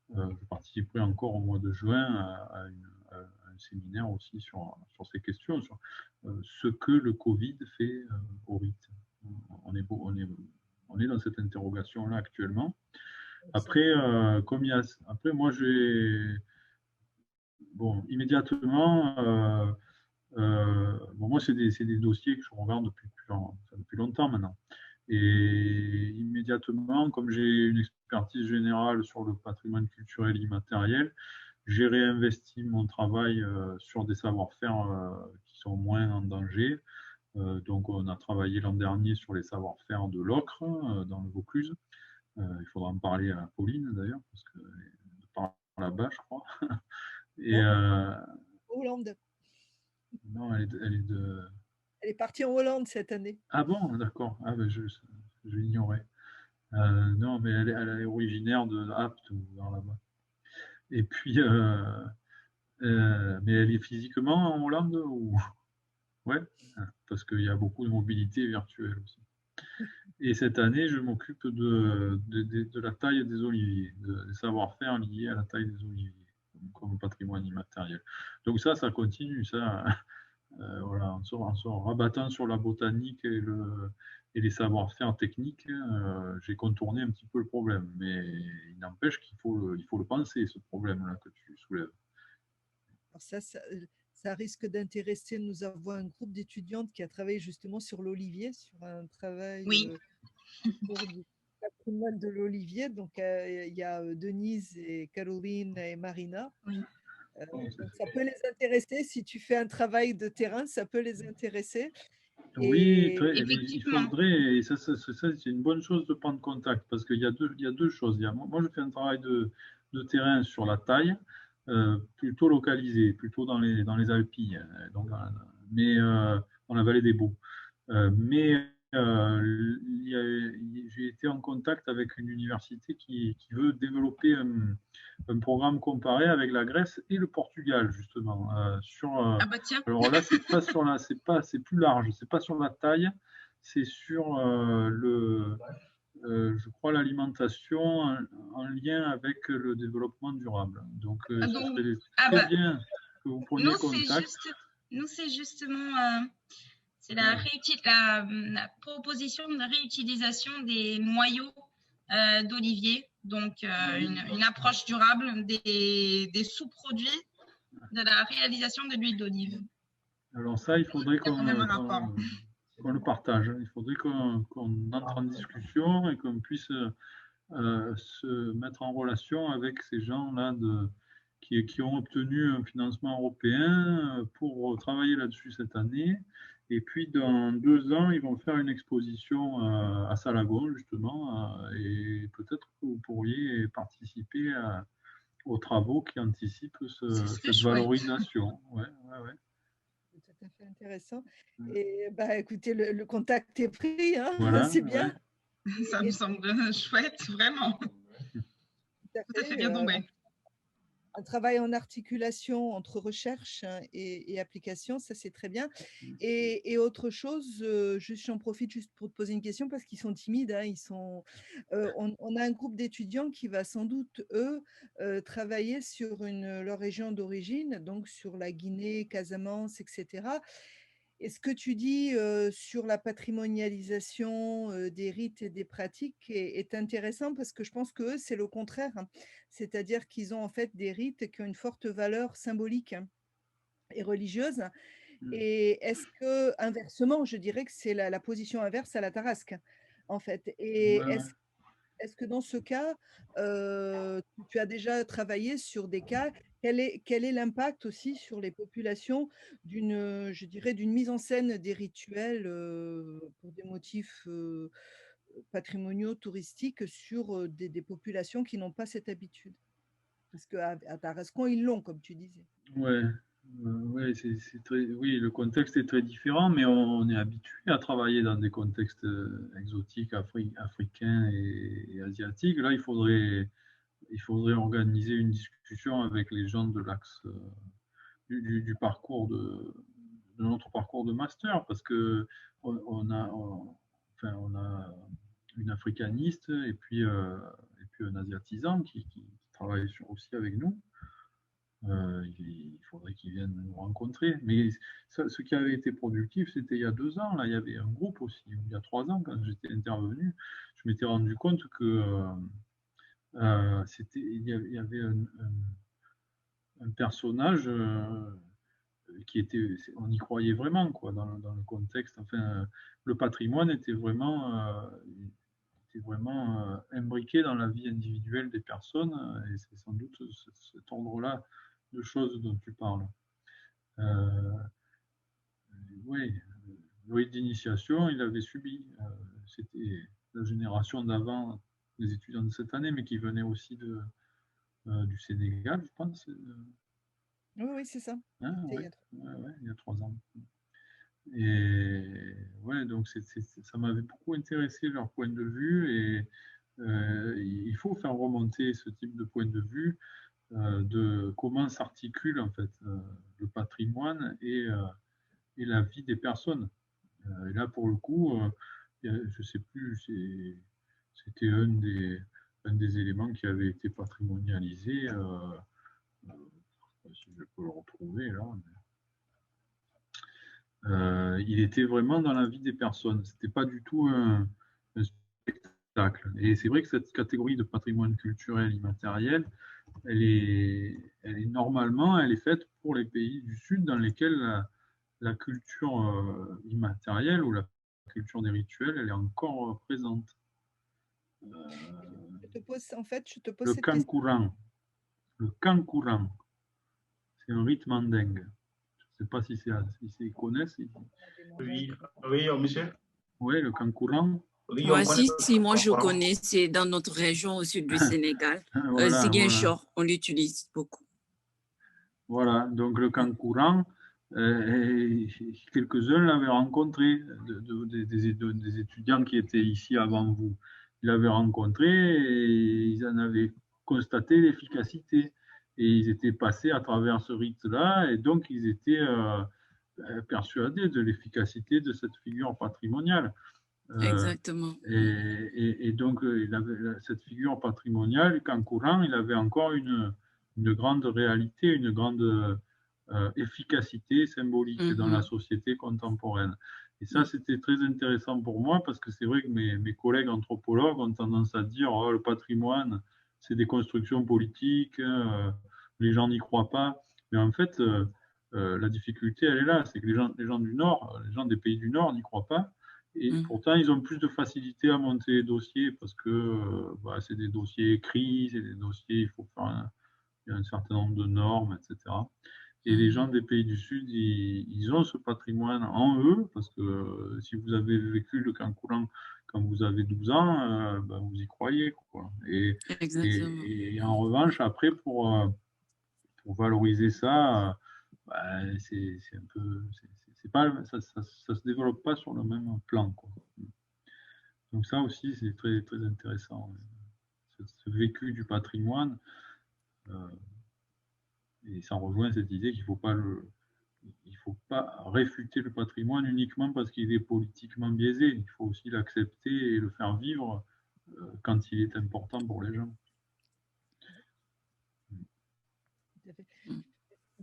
je participerai encore au mois de juin à un séminaire aussi sur ces questions, sur ce que le Covid fait au rite. On est dans cette interrogation-là actuellement. Après, moi, immédiatement, moi, c'est des dossiers que je regarde depuis longtemps maintenant. Et immédiatement, comme j'ai une expertise générale sur le patrimoine culturel immatériel, j'ai réinvesti mon travail sur des savoir-faire qui sont moins en danger. Donc, on a travaillé l'an dernier sur les savoir-faire de l'ocre dans le Vaucluse. Il faudra en parler à Pauline d'ailleurs, parce qu'elle est par là-bas, je crois. Et, Hollande. non, elle est de. Elle est partie en Hollande cette année. Ah bon, d'accord. Ah ben je l'ignorais. Non, mais elle est originaire de Apt ou vers là-bas. Et puis, mais elle est physiquement en Hollande ou. Ouais, parce qu'il y a beaucoup de mobilité virtuelle aussi. Et cette année, je m'occupe de la taille des oliviers, des savoir-faire liés à la taille des oliviers, comme patrimoine immatériel. Donc ça continue, ça. Voilà, en se rabattant sur la botanique et les savoir-faire techniques, j'ai contourné un petit peu le problème. Mais il n'empêche qu'il faut le penser, ce problème-là que tu soulèves. Alors ça risque d'intéresser. Nous avons un groupe d'étudiantes qui a travaillé justement sur l'olivier, sur un travail Oui. autour du patrimoine de l'olivier. Donc, il y a Denise et Caroline et Marina. Oui. Donc ça peut les intéresser. Si tu fais un travail de terrain, ça peut les intéresser. Oui, Et il Effectivement. faudrait, et ça c'est une bonne chose de prendre contact, parce qu'il y a deux choses. Moi, je fais un travail de terrain sur la taille, plutôt localisé, plutôt dans les Alpilles, donc mais dans la vallée des Baux. Mais j'ai été en contact avec une université qui veut développer un programme comparé avec la Grèce et le Portugal, justement. Ah bah tiens. Alors là, c'est plus large, c'est pas sur la taille, c'est sur je crois, l'alimentation en lien avec le développement durable. Donc, ce Donc, serait ah très bah, bien que vous preniez contact. nous, c'est justement c'est la proposition de réutilisation des noyaux d'olivier, donc une approche durable des sous-produits de la réalisation de l'huile d'olive. Alors ça, il faudrait Il y a quand même un rapport. qu'on le partage. Il faudrait qu'on entre en discussion et qu'on puisse se mettre en relation avec ces gens-là qui ont obtenu un financement européen pour travailler là-dessus cette année. Et puis, dans 2 ans, ils vont faire une exposition à Salagon, justement, et peut-être que vous pourriez participer aux travaux qui anticipent cette valorisation. Ouais, ouais, ouais. c'est tout à fait intéressant. Et bah, écoutez, le contact est pris, hein, Voilà, c'est bien. ouais. Ça me semble chouette, vraiment. Tout à Tout à fait fait, bien tombé. un travail en articulation entre recherche et application, ça c'est très bien. Et autre chose, j'en profite juste pour te poser une question parce qu'ils sont timides, hein, on a un groupe d'étudiants qui va sans doute, eux, travailler sur leur région d'origine, donc sur la Guinée, Casamance, etc. Et ce que tu dis sur la patrimonialisation des rites et des pratiques est intéressant parce que je pense que eux, c'est le contraire, hein. C'est-à-dire qu'ils ont en fait des rites qui ont une forte valeur symbolique, hein, et religieuse. Et est-ce que, inversement, je dirais que c'est la position inverse à la Tarasque, en fait. Et Ouais, ouais. est-ce que dans ce cas, tu as déjà travaillé sur des cas, quel est l'impact aussi sur les populations je dirais, d'une mise en scène des rituels pour des motifs patrimoniaux, touristiques, sur des populations qui n'ont pas cette habitude? Parce qu'à Tarascon, ils l'ont, comme tu disais. Ouais, ouais, oui, le contexte est très différent, mais on est habitué à travailler dans des contextes exotiques, africains et asiatiques. Là, il faudrait organiser une discussion avec les gens de l'axe du parcours de notre parcours de master, parce que enfin, on a une africaniste et puis un asiatisant qui travaille aussi avec nous. Il faudrait qu'ils viennent nous rencontrer. Mais ce qui avait été productif, c'était il y a 2 ans. Là, il y avait un groupe aussi. Il y a 3 ans, quand j'étais intervenu, je m'étais rendu compte que il y avait un personnage qui était, on y croyait vraiment, quoi, dans le contexte. Enfin, le patrimoine était vraiment imbriqué dans la vie individuelle des personnes, et c'est sans doute cet ordre-là de choses dont tu parles. Oui, le rite d'initiation, il avait subi. C'était la génération d'avant, les étudiants de cette année, mais qui venaient aussi du Sénégal, je pense. Oui, oui, c'est ça. Hein, C'était il y ouais, a ouais, il y a 3 ans. Et ouais, donc ça m'avait beaucoup intéressé leur point de vue, et il faut faire remonter ce type de point de vue de comment s'articule en fait le patrimoine et la vie des personnes. Et là, pour le coup, je ne sais plus, c'était un des éléments qui avait été patrimonialisé. Si je peux le retrouver là. Il était vraiment dans la vie des personnes. C'était pas du tout un spectacle. Et c'est vrai que cette catégorie de patrimoine culturel immatériel, normalement, elle est faite pour les pays du Sud dans lesquels la culture immatérielle ou la culture des rituels, elle est encore présente. je te pose Le cette question. kankuran, le kankuran, c'est un rite mandingue. Je ne sais pas si ils connaissent. Oui, oui, monsieur. Oui, le kankuran. Oui, on connaît Voici, si moi je Kankuran. connais, c'est dans notre région au sud du Sénégal. Voilà, Ziguinchor, on l'utilise beaucoup. Voilà, donc le kankuran, quelques-uns l'avaient rencontré, des étudiants qui étaient ici avant vous. Ils l'avaient rencontré et ils en avaient constaté l'efficacité. Et ils étaient passés à travers ce rite-là, et donc ils étaient persuadés de l'efficacité de cette figure patrimoniale. Exactement. Et donc, cette figure patrimoniale, Kankuran, il avait encore une grande réalité, une grande efficacité symbolique dans la société contemporaine. Et ça, c'était très intéressant pour moi parce que c'est vrai que mes collègues anthropologues ont tendance à dire oh, le patrimoine, c'est des constructions politiques, les gens n'y croient pas. Mais en fait, la difficulté, elle est là, c'est que les gens du Nord, les gens des pays du Nord n'y croient pas. Et pourtant, ils ont plus de facilité à monter les dossiers parce que c'est des dossiers écrits, c'est des dossiers, il faut faire il y a un certain nombre de normes, etc. Et les gens des pays du Sud, ils ont ce patrimoine en eux parce que si vous avez vécu le Kankuran quand vous avez 12 ans, vous y croyez, quoi. Et en revanche, après, pour valoriser ça, c'est un peu, c'est pas, ça se développe pas sur le même plan, quoi. Donc ça aussi, c'est très, très intéressant. Ce vécu du patrimoine, et ça rejoint cette idée qu'il il faut pas réfuter le patrimoine uniquement parce qu'il est politiquement biaisé. Il faut aussi l'accepter et le faire vivre quand il est important pour les gens.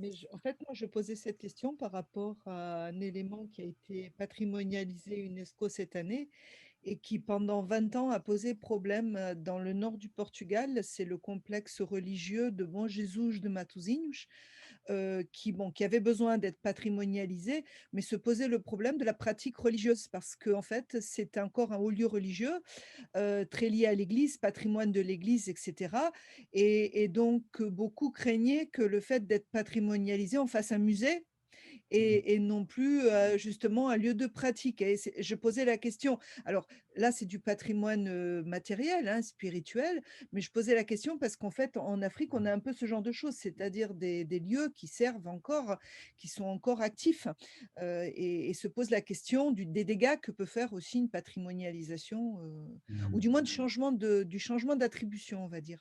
Mais en fait, moi, je posais cette question par rapport à un élément qui a été patrimonialisé UNESCO cette année et qui, pendant 20 ans, a posé problème dans le nord du Portugal. C'est le complexe religieux de Bom Jesus de Matosinhos, qui avait besoin d'être patrimonialisé, mais se posait le problème de la pratique religieuse parce que en fait, c'est encore un haut lieu religieux très lié à l'Église, patrimoine de l'Église, etc. Et donc, beaucoup craignaient que le fait d'être patrimonialisé en fasse un musée et non plus justement un lieu de pratique. Et je posais la question, alors là c'est du patrimoine matériel, hein, spirituel, mais je posais la question parce qu'en fait en Afrique on a un peu ce genre de choses, c'est-à-dire des lieux qui servent encore, qui sont encore actifs et se pose la question des dégâts que peut faire aussi une patrimonialisation ou du moins du changement d'attribution, on va dire.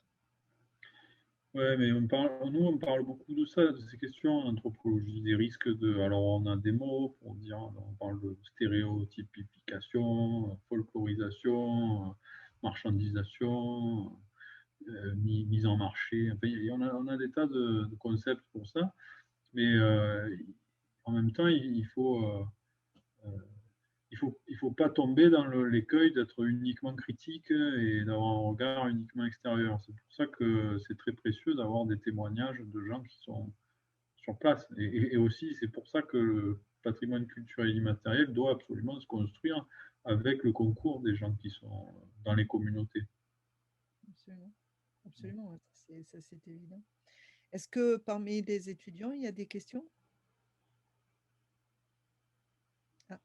Ouais, mais on parle beaucoup de ça, de ces questions en anthropologie, des risques de. Alors, on a des mots pour dire, on parle de stéréotypification, folklorisation, marchandisation, mise en marché. Enfin, on a des tas de concepts pour ça, mais en même temps, il faut pas tomber dans l'écueil d'être uniquement critique et d'avoir un regard uniquement extérieur. C'est pour ça que c'est très précieux d'avoir des témoignages de gens qui sont sur place. Et aussi, c'est pour ça que le patrimoine culturel immatériel doit absolument se construire avec le concours des gens qui sont dans les communautés. Absolument, absolument, ouais, ça c'est évident. Est-ce que parmi les étudiants, il y a des questions? Ah.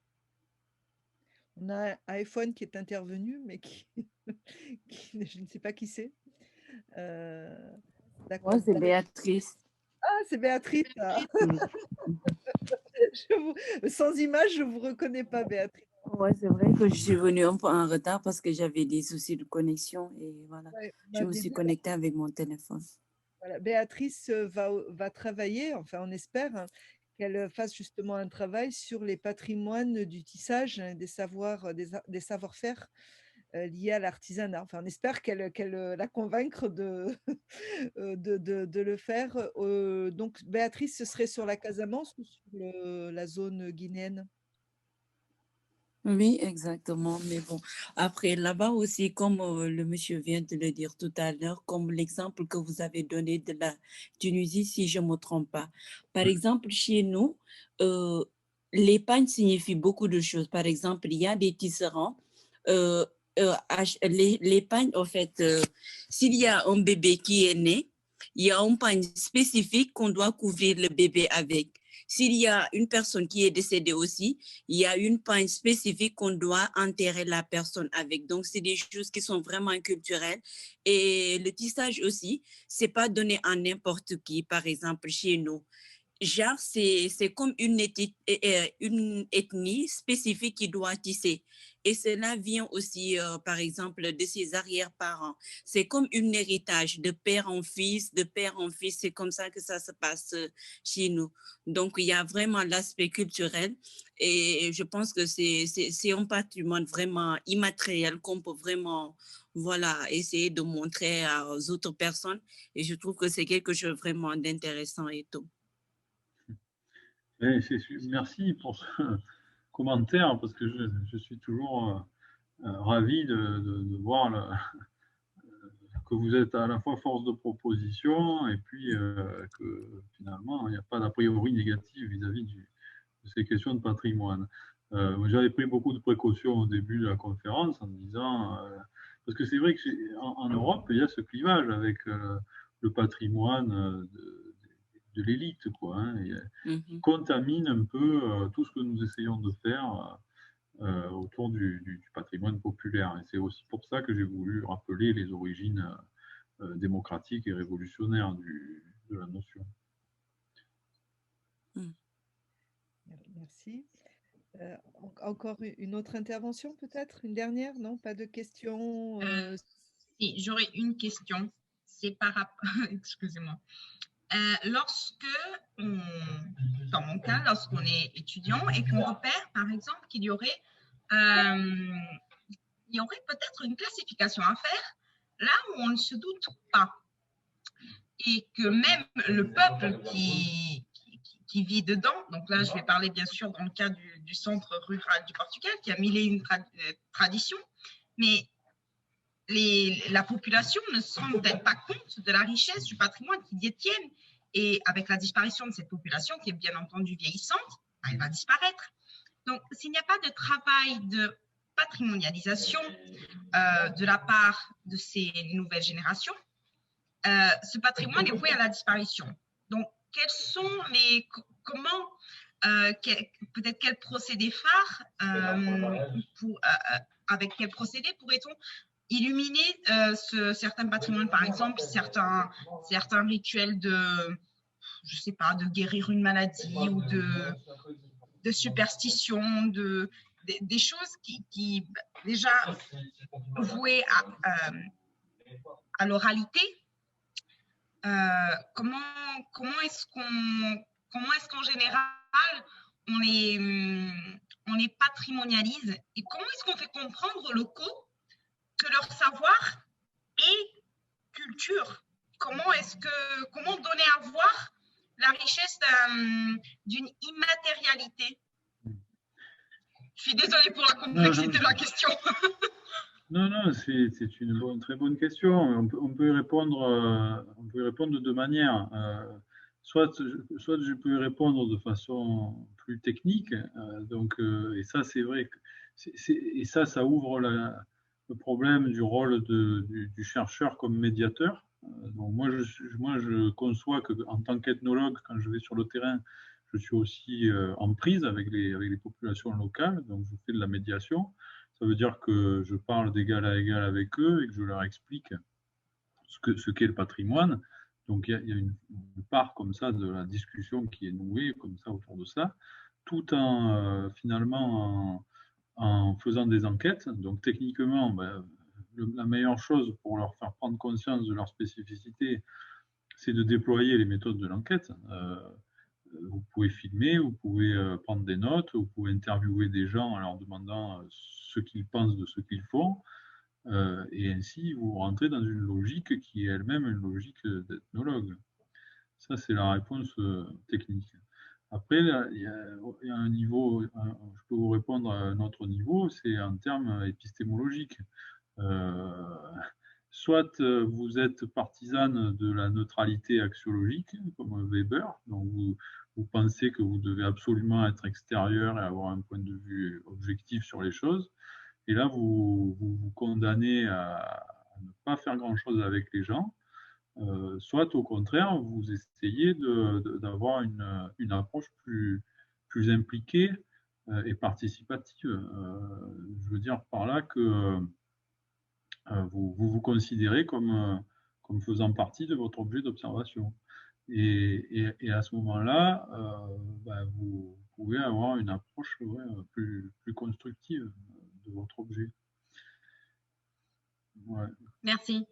On a un iPhone qui est intervenu, mais je ne sais pas qui c'est. Moi, c'est Béatrice. Ah, c'est Béatrice. Ah. Sans image, je ne vous reconnais pas, Béatrice. Ouais, c'est vrai que je suis venue un peu en retard parce que j'avais des soucis de connexion et voilà, Ouais, je me suis connectée avec mon téléphone. Voilà, Béatrice va travailler, enfin on espère, hein, qu'elle fasse justement un travail sur les patrimoines du tissage, hein, des savoir-faire liés à l'artisanat. Enfin, on espère qu'elle la convaincre de le faire. Donc, Béatrice, ce serait sur la Casamance ou sur la zone guinéenne? Oui, exactement. Mais bon, après, là-bas aussi, comme le monsieur vient de le dire tout à l'heure, comme l'exemple que vous avez donné de la Tunisie, si je ne me trompe pas. Par exemple, chez nous, euh, l'épargne signifie beaucoup de choses. Par exemple, il y a des tisserands. euh, L'épargne, en fait, s'il y a un bébé qui est né, il y a un pagne spécifique qu'on doit couvrir le bébé avec. S'il y a une personne qui est décédée aussi, il y a une pagne spécifique qu'on doit enterrer la personne avec. Donc, c'est des choses qui sont vraiment culturelles. Et le tissage aussi, c'est pas donné à n'importe qui. Par exemple, chez nous, genre, c'est comme une ethnie spécifique qui doit tisser. Et cela vient aussi, par exemple, de ses arrière-parents. C'est comme un héritage de père en fils, de père en fils. C'est comme ça que ça se passe chez nous. Donc, il y a vraiment l'aspect culturel. Et je pense que c'est un patrimoine vraiment immatériel qu'on peut vraiment, voilà, essayer de montrer aux autres personnes. Et je trouve que c'est quelque chose vraiment d'intéressant et tout. Merci pour ce commentaire parce que je suis toujours ravi de voir que vous êtes à la fois force de proposition et puis que finalement il n'y a pas d'a priori négatif vis-à-vis de ces questions de patrimoine. J'avais pris beaucoup de précautions au début de la conférence en disant, parce que c'est vrai qu'en Europe, il y a ce clivage avec le patrimoine de l'élite, quoi, hein, qui contamine un peu tout ce que nous essayons de faire autour du patrimoine populaire. Et c'est aussi pour ça que j'ai voulu rappeler les origines démocratiques et révolutionnaires de la notion. Merci. Encore une autre intervention peut-être? Une dernière? Non, pas de questions? Si, j'aurais une question. C'est par rapport... Excusez-moi. Dans mon cas, lorsqu'on est étudiant et qu'on repère, par exemple, qu'il y aurait peut-être une classification à faire là où on ne se doute pas. Et que même le peuple qui qui vit dedans. Donc là, je vais parler bien sûr dans le cas du centre rural du Portugal, qui a mille et une traditions, mais la population ne se rend peut-être pas compte de la richesse du patrimoine qu'ils détiennent. Et avec la disparition de cette population, qui est bien entendu vieillissante, elle va disparaître. Donc, s'il n'y a pas de travail de patrimonialisation de la part de ces nouvelles générations, ce patrimoine est voué à la disparition. Donc, quels sont comment, peut-être quel procédé phare, avec quel procédé pourrait-on illuminer certains patrimoines, par exemple, certains rituels je sais pas, de guérir une maladie ou de superstition, des choses qui déjà vouées à l'oralité. Comment est-ce qu'en général on les patrimonialise et comment est-ce qu'on fait comprendre aux locaux que leur savoir est culture? Comment donner à voir la richesse d'une immatérialité? Je suis désolée pour la complexité de la question. Non, c'est une très bonne question. On peut y répondre de deux manières. Soit je peux y répondre de façon plus technique. Et ça, c'est vrai que ça ouvre le problème du rôle du chercheur comme médiateur. Donc moi, je conçois qu'en tant qu'ethnologue, quand je vais sur le terrain, je suis aussi en prise avec les populations locales. Donc je fais de la médiation. Ça veut dire que je parle d'égal à égal avec eux et que je leur explique ce qu'est le patrimoine. Donc il y a une part comme ça de la discussion qui est nouée comme ça autour de ça, tout en finalement en faisant des enquêtes. Donc techniquement, la meilleure chose pour leur faire prendre conscience de leur spécificité, c'est de déployer les méthodes de l'enquête. Vous pouvez filmer, vous pouvez prendre des notes, vous pouvez interviewer des gens en leur demandant ce qu'ils pensent de ce qu'ils font. Et ainsi, vous rentrez dans une logique qui est elle-même une logique d'ethnologue. Ça, c'est la réponse technique. Après, il y a un niveau, je peux vous répondre à un autre niveau, c'est en termes épistémologiques. Soit vous êtes partisane de la neutralité axiologique, comme Weber, donc vous pensez que vous devez absolument être extérieur et avoir un point de vue objectif sur les choses, et là vous condamnez à ne pas faire grand-chose avec les gens, soit au contraire, vous essayez d'avoir une approche plus impliquée et participative. Je veux dire par là que vous considérez comme faisant partie de votre objet d'observation. Et à ce moment-là, vous pouvez avoir une approche plus constructive de votre objet. Ouais. Merci.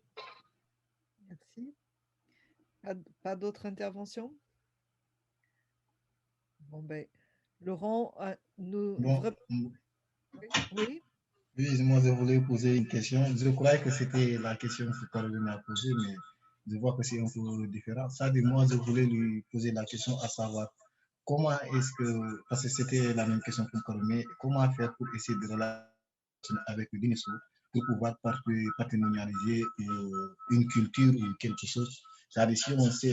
Merci. Pas d'autres interventions? Bon, Laurent, nous... Oui. Oui, moi je voulais poser une question. Je croyais que c'était la question que Caroline m'a posée, mais je vois que c'est un peu différent. Ça, de moi, je voulais lui poser la question à savoir comment est-ce que, parce que c'était la même question pour Caroline, comment faire pour essayer de relationner avec l'UNESCO pour pouvoir patrimonialiser une culture ou quelque chose. C'est-à-dire,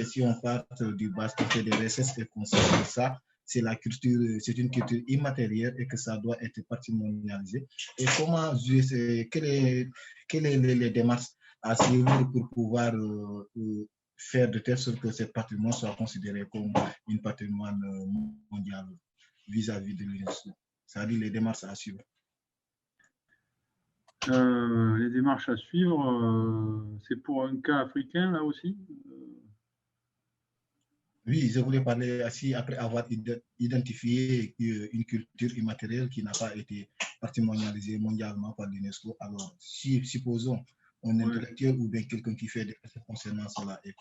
si on part du bas, on fait des recherches et qu'on sait que ça, c'est la culture, c'est une culture immatérielle et que ça doit être patrimonialisé. Et comment jouer, quelles sont les démarches à suivre pour pouvoir faire de telle sorte que ce patrimoine soit considéré comme un patrimoine mondial vis-à-vis de l'UNESCO? C'est-à-dire les démarches à suivre. Les démarches à suivre, c'est pour un cas africain là aussi? Oui, je voulais parler ainsi après avoir identifié une culture immatérielle qui n'a pas été patrimonialisée mondialement par l'UNESCO. Alors, supposons un intellectuel ou bien quelqu'un qui fait des recherches concernant cela, et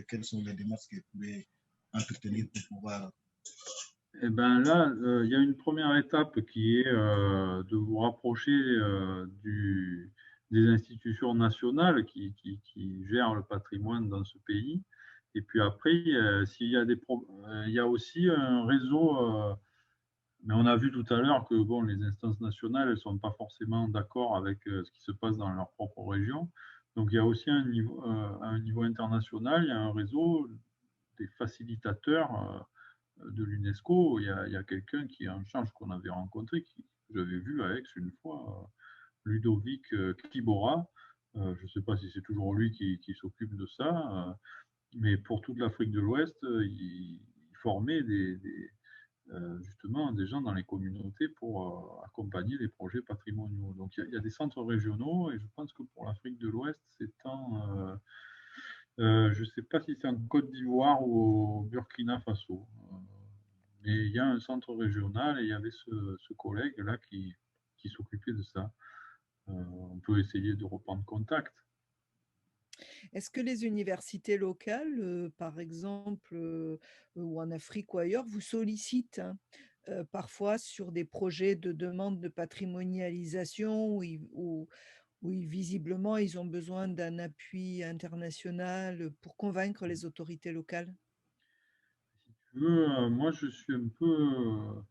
quelles sont les démarches qu'il pourrait entretenir pour pouvoir... Eh bien là, il y a une première étape qui est de vous rapprocher des institutions nationales qui gèrent le patrimoine dans ce pays Et puis après, s'il y a il y a aussi un réseau, mais on a vu tout à l'heure que bon, les instances nationales ne sont pas forcément d'accord avec ce qui se passe dans leur propre région. Donc il y a aussi à un niveau international, il y a un réseau des facilitateurs de l'UNESCO. Il y a quelqu'un qui est en charge qu'on avait rencontré, que j'avais vu à Aix une fois, Ludovic Kibora. Je ne sais pas si c'est toujours lui qui s'occupe de ça, mais pour toute l'Afrique de l'Ouest, il formait justement des gens dans les communautés pour accompagner les projets patrimoniaux. Donc il y a des centres régionaux et je pense que pour l'Afrique de l'Ouest, je ne sais pas si c'est en Côte d'Ivoire ou au Burkina Faso. Mais il y a un centre régional et il y avait ce collègue-là qui s'occupait de ça. On peut essayer de reprendre contact. Est-ce que les universités locales, par exemple, ou en Afrique ou ailleurs, vous sollicitent, hein, parfois sur des projets de demande de patrimonialisation où visiblement ils ont besoin d'un appui international pour convaincre les autorités locales? Moi, je suis un peu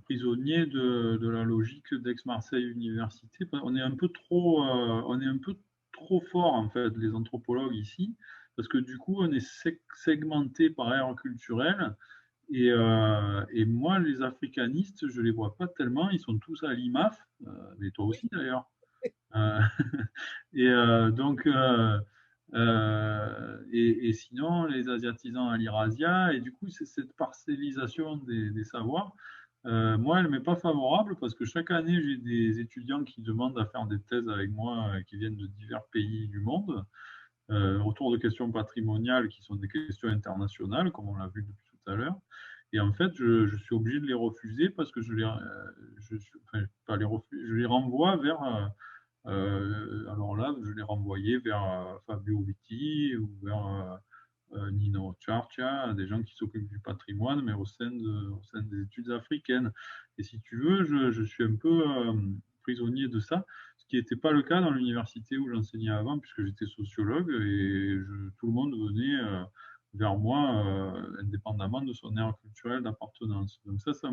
prisonnier de la logique d'Aix-Marseille Université. On est un peu trop fort en fait, les anthropologues ici, parce que du coup, on est segmenté par aire culturelle. Et moi, les africanistes, je les vois pas tellement. Ils sont tous à l'IMAF, mais toi aussi d'ailleurs. Euh, donc, et sinon, les asiatisants à l'Irasia, et du coup, c'est cette parcellisation des savoirs. Moi, elle ne m'est pas favorable parce que chaque année, j'ai des étudiants qui demandent à faire des thèses avec moi qui viennent de divers pays du monde autour de questions patrimoniales qui sont des questions internationales, comme on l'a vu depuis tout à l'heure. Et en fait, je suis obligé de les refuser parce que enfin, pas les refuser, je les renvoie vers alors là, je l'ai renvoyé vers Fabio Vitti ou vers Nino Ciarcia, des gens qui s'occupent du patrimoine, mais au sein des études africaines. Et si tu veux, je suis un peu prisonnier de ça, ce qui n'était pas le cas dans l'université où j'enseignais avant, puisque j'étais sociologue et tout le monde venait vers moi indépendamment de son aire culturelle d'appartenance. Donc ça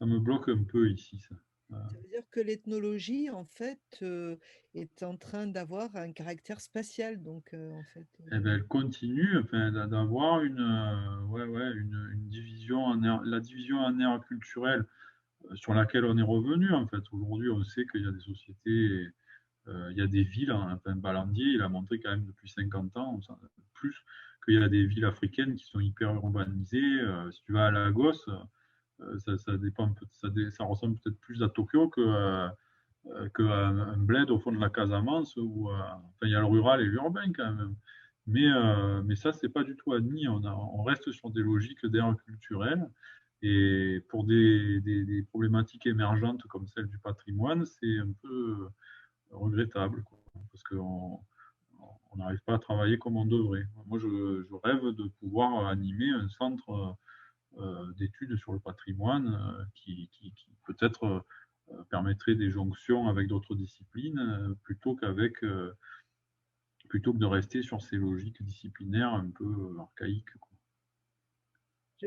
me bloque un peu ici. Ça. Ça veut dire que l'ethnologie, en fait, est en train d'avoir un caractère spatial, donc en fait. Eh ben, elle continue enfin, d'avoir une division la division en aires culturelles sur laquelle on est revenu. En fait, aujourd'hui, on sait qu'il y a des sociétés, il y a des villes. Hein, enfin, Balandier, il a montré quand même depuis 50 ans, plus qu'il y a des villes africaines qui sont hyper urbanisées. Si tu vas à Lagos, ça dépend, ça ressemble peut-être plus à Tokyo qu'un bled au fond de la Casamance où enfin, il y a le rural et l'urbain quand même. Mais ça, c'est pas du tout admis. On reste sur des logiques d'air culturel. Et pour des problématiques émergentes comme celle du patrimoine, c'est un peu regrettable, quoi, parce qu'on n'arrive pas à travailler comme on devrait. Moi, je rêve de pouvoir animer un centre d'études sur le patrimoine qui peut-être permettrait des jonctions avec d'autres disciplines plutôt que de rester sur ces logiques disciplinaires un peu archaïques. Quoi.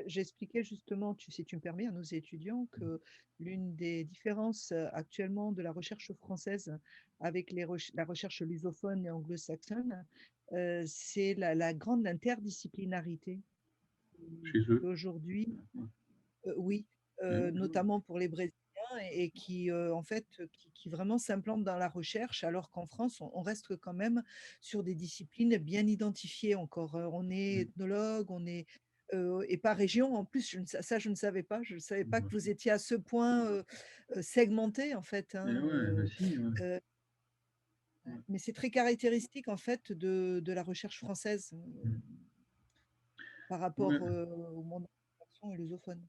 J'expliquais justement, si tu me permets, à nos étudiants que l'une des différences actuellement de la recherche française avec la recherche lusophone et anglo-saxonne, c'est la grande interdisciplinarité. Chez eux. Aujourd'hui, oui, notamment pour les Brésiliens et qui, en fait, qui vraiment s'implantent dans la recherche, alors qu'en France, on reste quand même sur des disciplines bien identifiées encore. On est ethnologue, on est et par région. En plus, ça, je ne savais pas. Je ne savais pas que vous étiez à ce point segmenté, en fait. Hein, ben si, ouais. Mais c'est très caractéristique, en fait, de la recherche française par rapport au monde anglo-saxon et lusophone.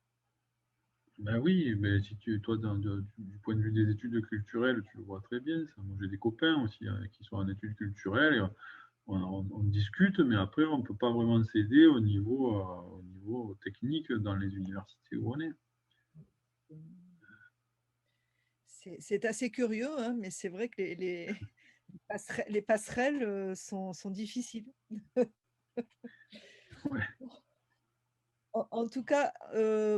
Ben oui, mais si toi, du point de vue des études culturelles, tu le vois très bien. Ça. Moi, j'ai des copains aussi hein, qui sont en études culturelles. Et on discute, mais après, on ne peut pas vraiment s'aider au niveau technique dans les universités où on est. C'est assez curieux, hein, mais c'est vrai que Les passerelles sont difficiles. Ouais. En tout cas,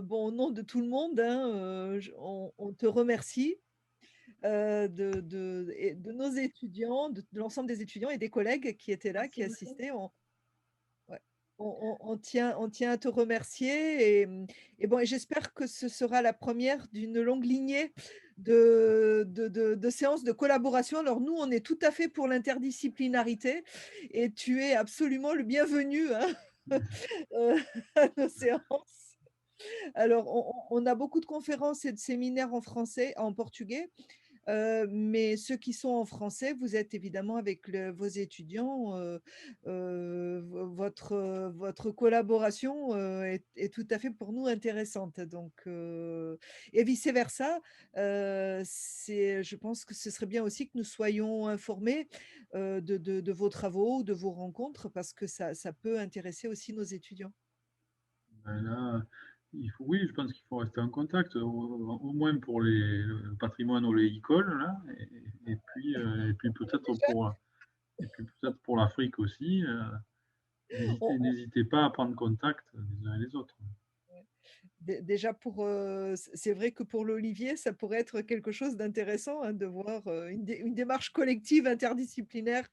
bon, au nom de tout le monde, hein, on te remercie de nos étudiants, de l'ensemble des étudiants et des collègues qui étaient là, qui assistaient. Ouais. On tient à te remercier et bon, et j'espère que ce sera la première d'une longue lignée de séances de collaboration. Alors nous, on est tout à fait pour l'interdisciplinarité et tu es absolument le bienvenu, hein, à nos séances. Alors, on a beaucoup de conférences et de séminaires en français, en portugais. Mais ceux qui sont en français, vous êtes évidemment avec vos étudiants, votre collaboration est tout à fait pour nous intéressante. Donc, et vice-versa, je pense que ce serait bien aussi que nous soyons informés de vos travaux, de vos rencontres, parce que ça peut intéresser aussi nos étudiants. Ben là, oui, je pense qu'il faut rester en contact, au moins pour le patrimoine oléicole, là, et puis peut-être pour l'Afrique aussi. On- on- N'hésitez pas à prendre contact les uns et les autres. Déjà c'est vrai que pour l'Olivier, ça pourrait être quelque chose d'intéressant, hein, de voir une démarche collective interdisciplinaire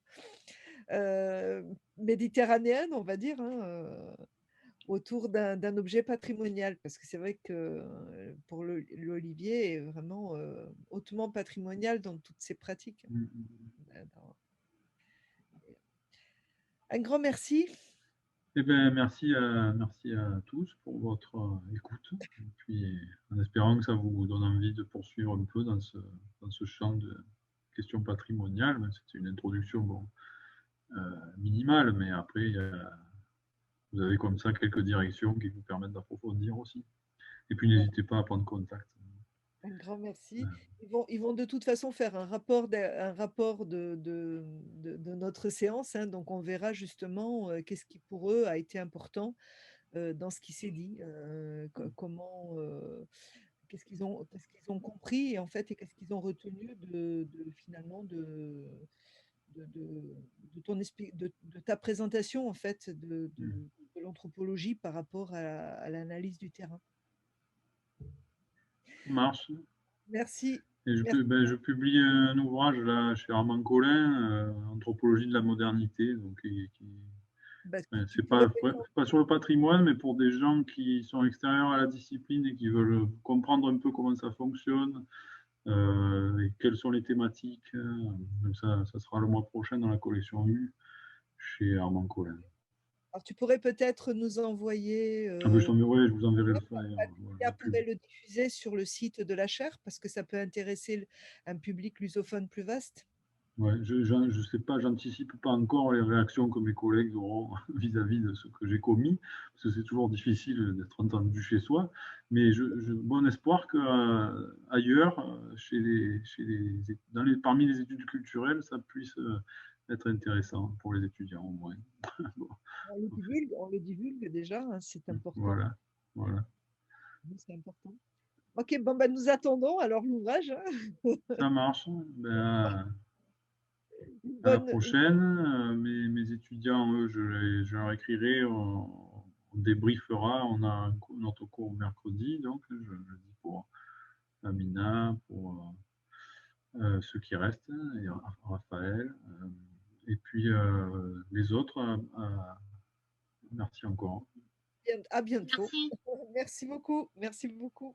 méditerranéenne, on va dire, hein, autour d'un objet patrimonial. Parce que c'est vrai que pour l'Olivier est vraiment hautement patrimonial dans toutes ses pratiques. Un grand merci. Eh bien, merci à tous pour votre écoute. Et puis, en espérant que ça vous donne envie de poursuivre un peu dans ce champ de questions patrimoniales. C'était une introduction minimale, mais après, vous avez comme ça quelques directions qui vous permettent d'approfondir aussi. Et puis, n'hésitez pas à prendre contact. Un grand merci. Ils vont de toute façon faire un rapport de notre séance, hein, donc on verra justement qu'est-ce qui pour eux a été important dans ce qui s'est dit, comment, qu'est-ce qu'ils ont compris et en fait et qu'est-ce qu'ils ont retenu finalement de de ta présentation en fait de l'anthropologie par rapport à l'analyse du terrain. Ça marche. Merci. Et je publie un ouvrage là chez Armand Collin, Anthropologie de la modernité, donc Bah, c'est pas sur le patrimoine, mais pour des gens qui sont extérieurs à la discipline et qui veulent comprendre un peu comment ça fonctionne et quelles sont les thématiques. Donc ça sera le mois prochain dans la collection U chez Armand Collin. Alors, tu pourrais peut-être nous envoyer. Je vous enverrai le flyer. On pourrait le diffuser sur le site de la chaire parce que ça peut intéresser un public lusophone plus vaste. Ouais, je sais pas, j'anticipe pas encore les réactions que mes collègues auront vis-à-vis de ce que j'ai commis, parce que c'est toujours difficile d'être entendu chez soi. Mais bon espoir que ailleurs, parmi les études culturelles, ça puisse être intéressant pour les étudiants au moins. Bon. On le divulgue déjà, hein, c'est important. Voilà. C'est important. Ok, bon, ben, nous attendons alors l'ouvrage. Hein. Ça marche. Ben, à la prochaine. Mes étudiants, eux, je leur écrirai, on débriefera. On a notre cours mercredi, donc je dis pour Amina, pour ceux qui restent, et Raphaël, et puis les autres. Merci encore. À bientôt. Merci. Merci beaucoup. Merci beaucoup.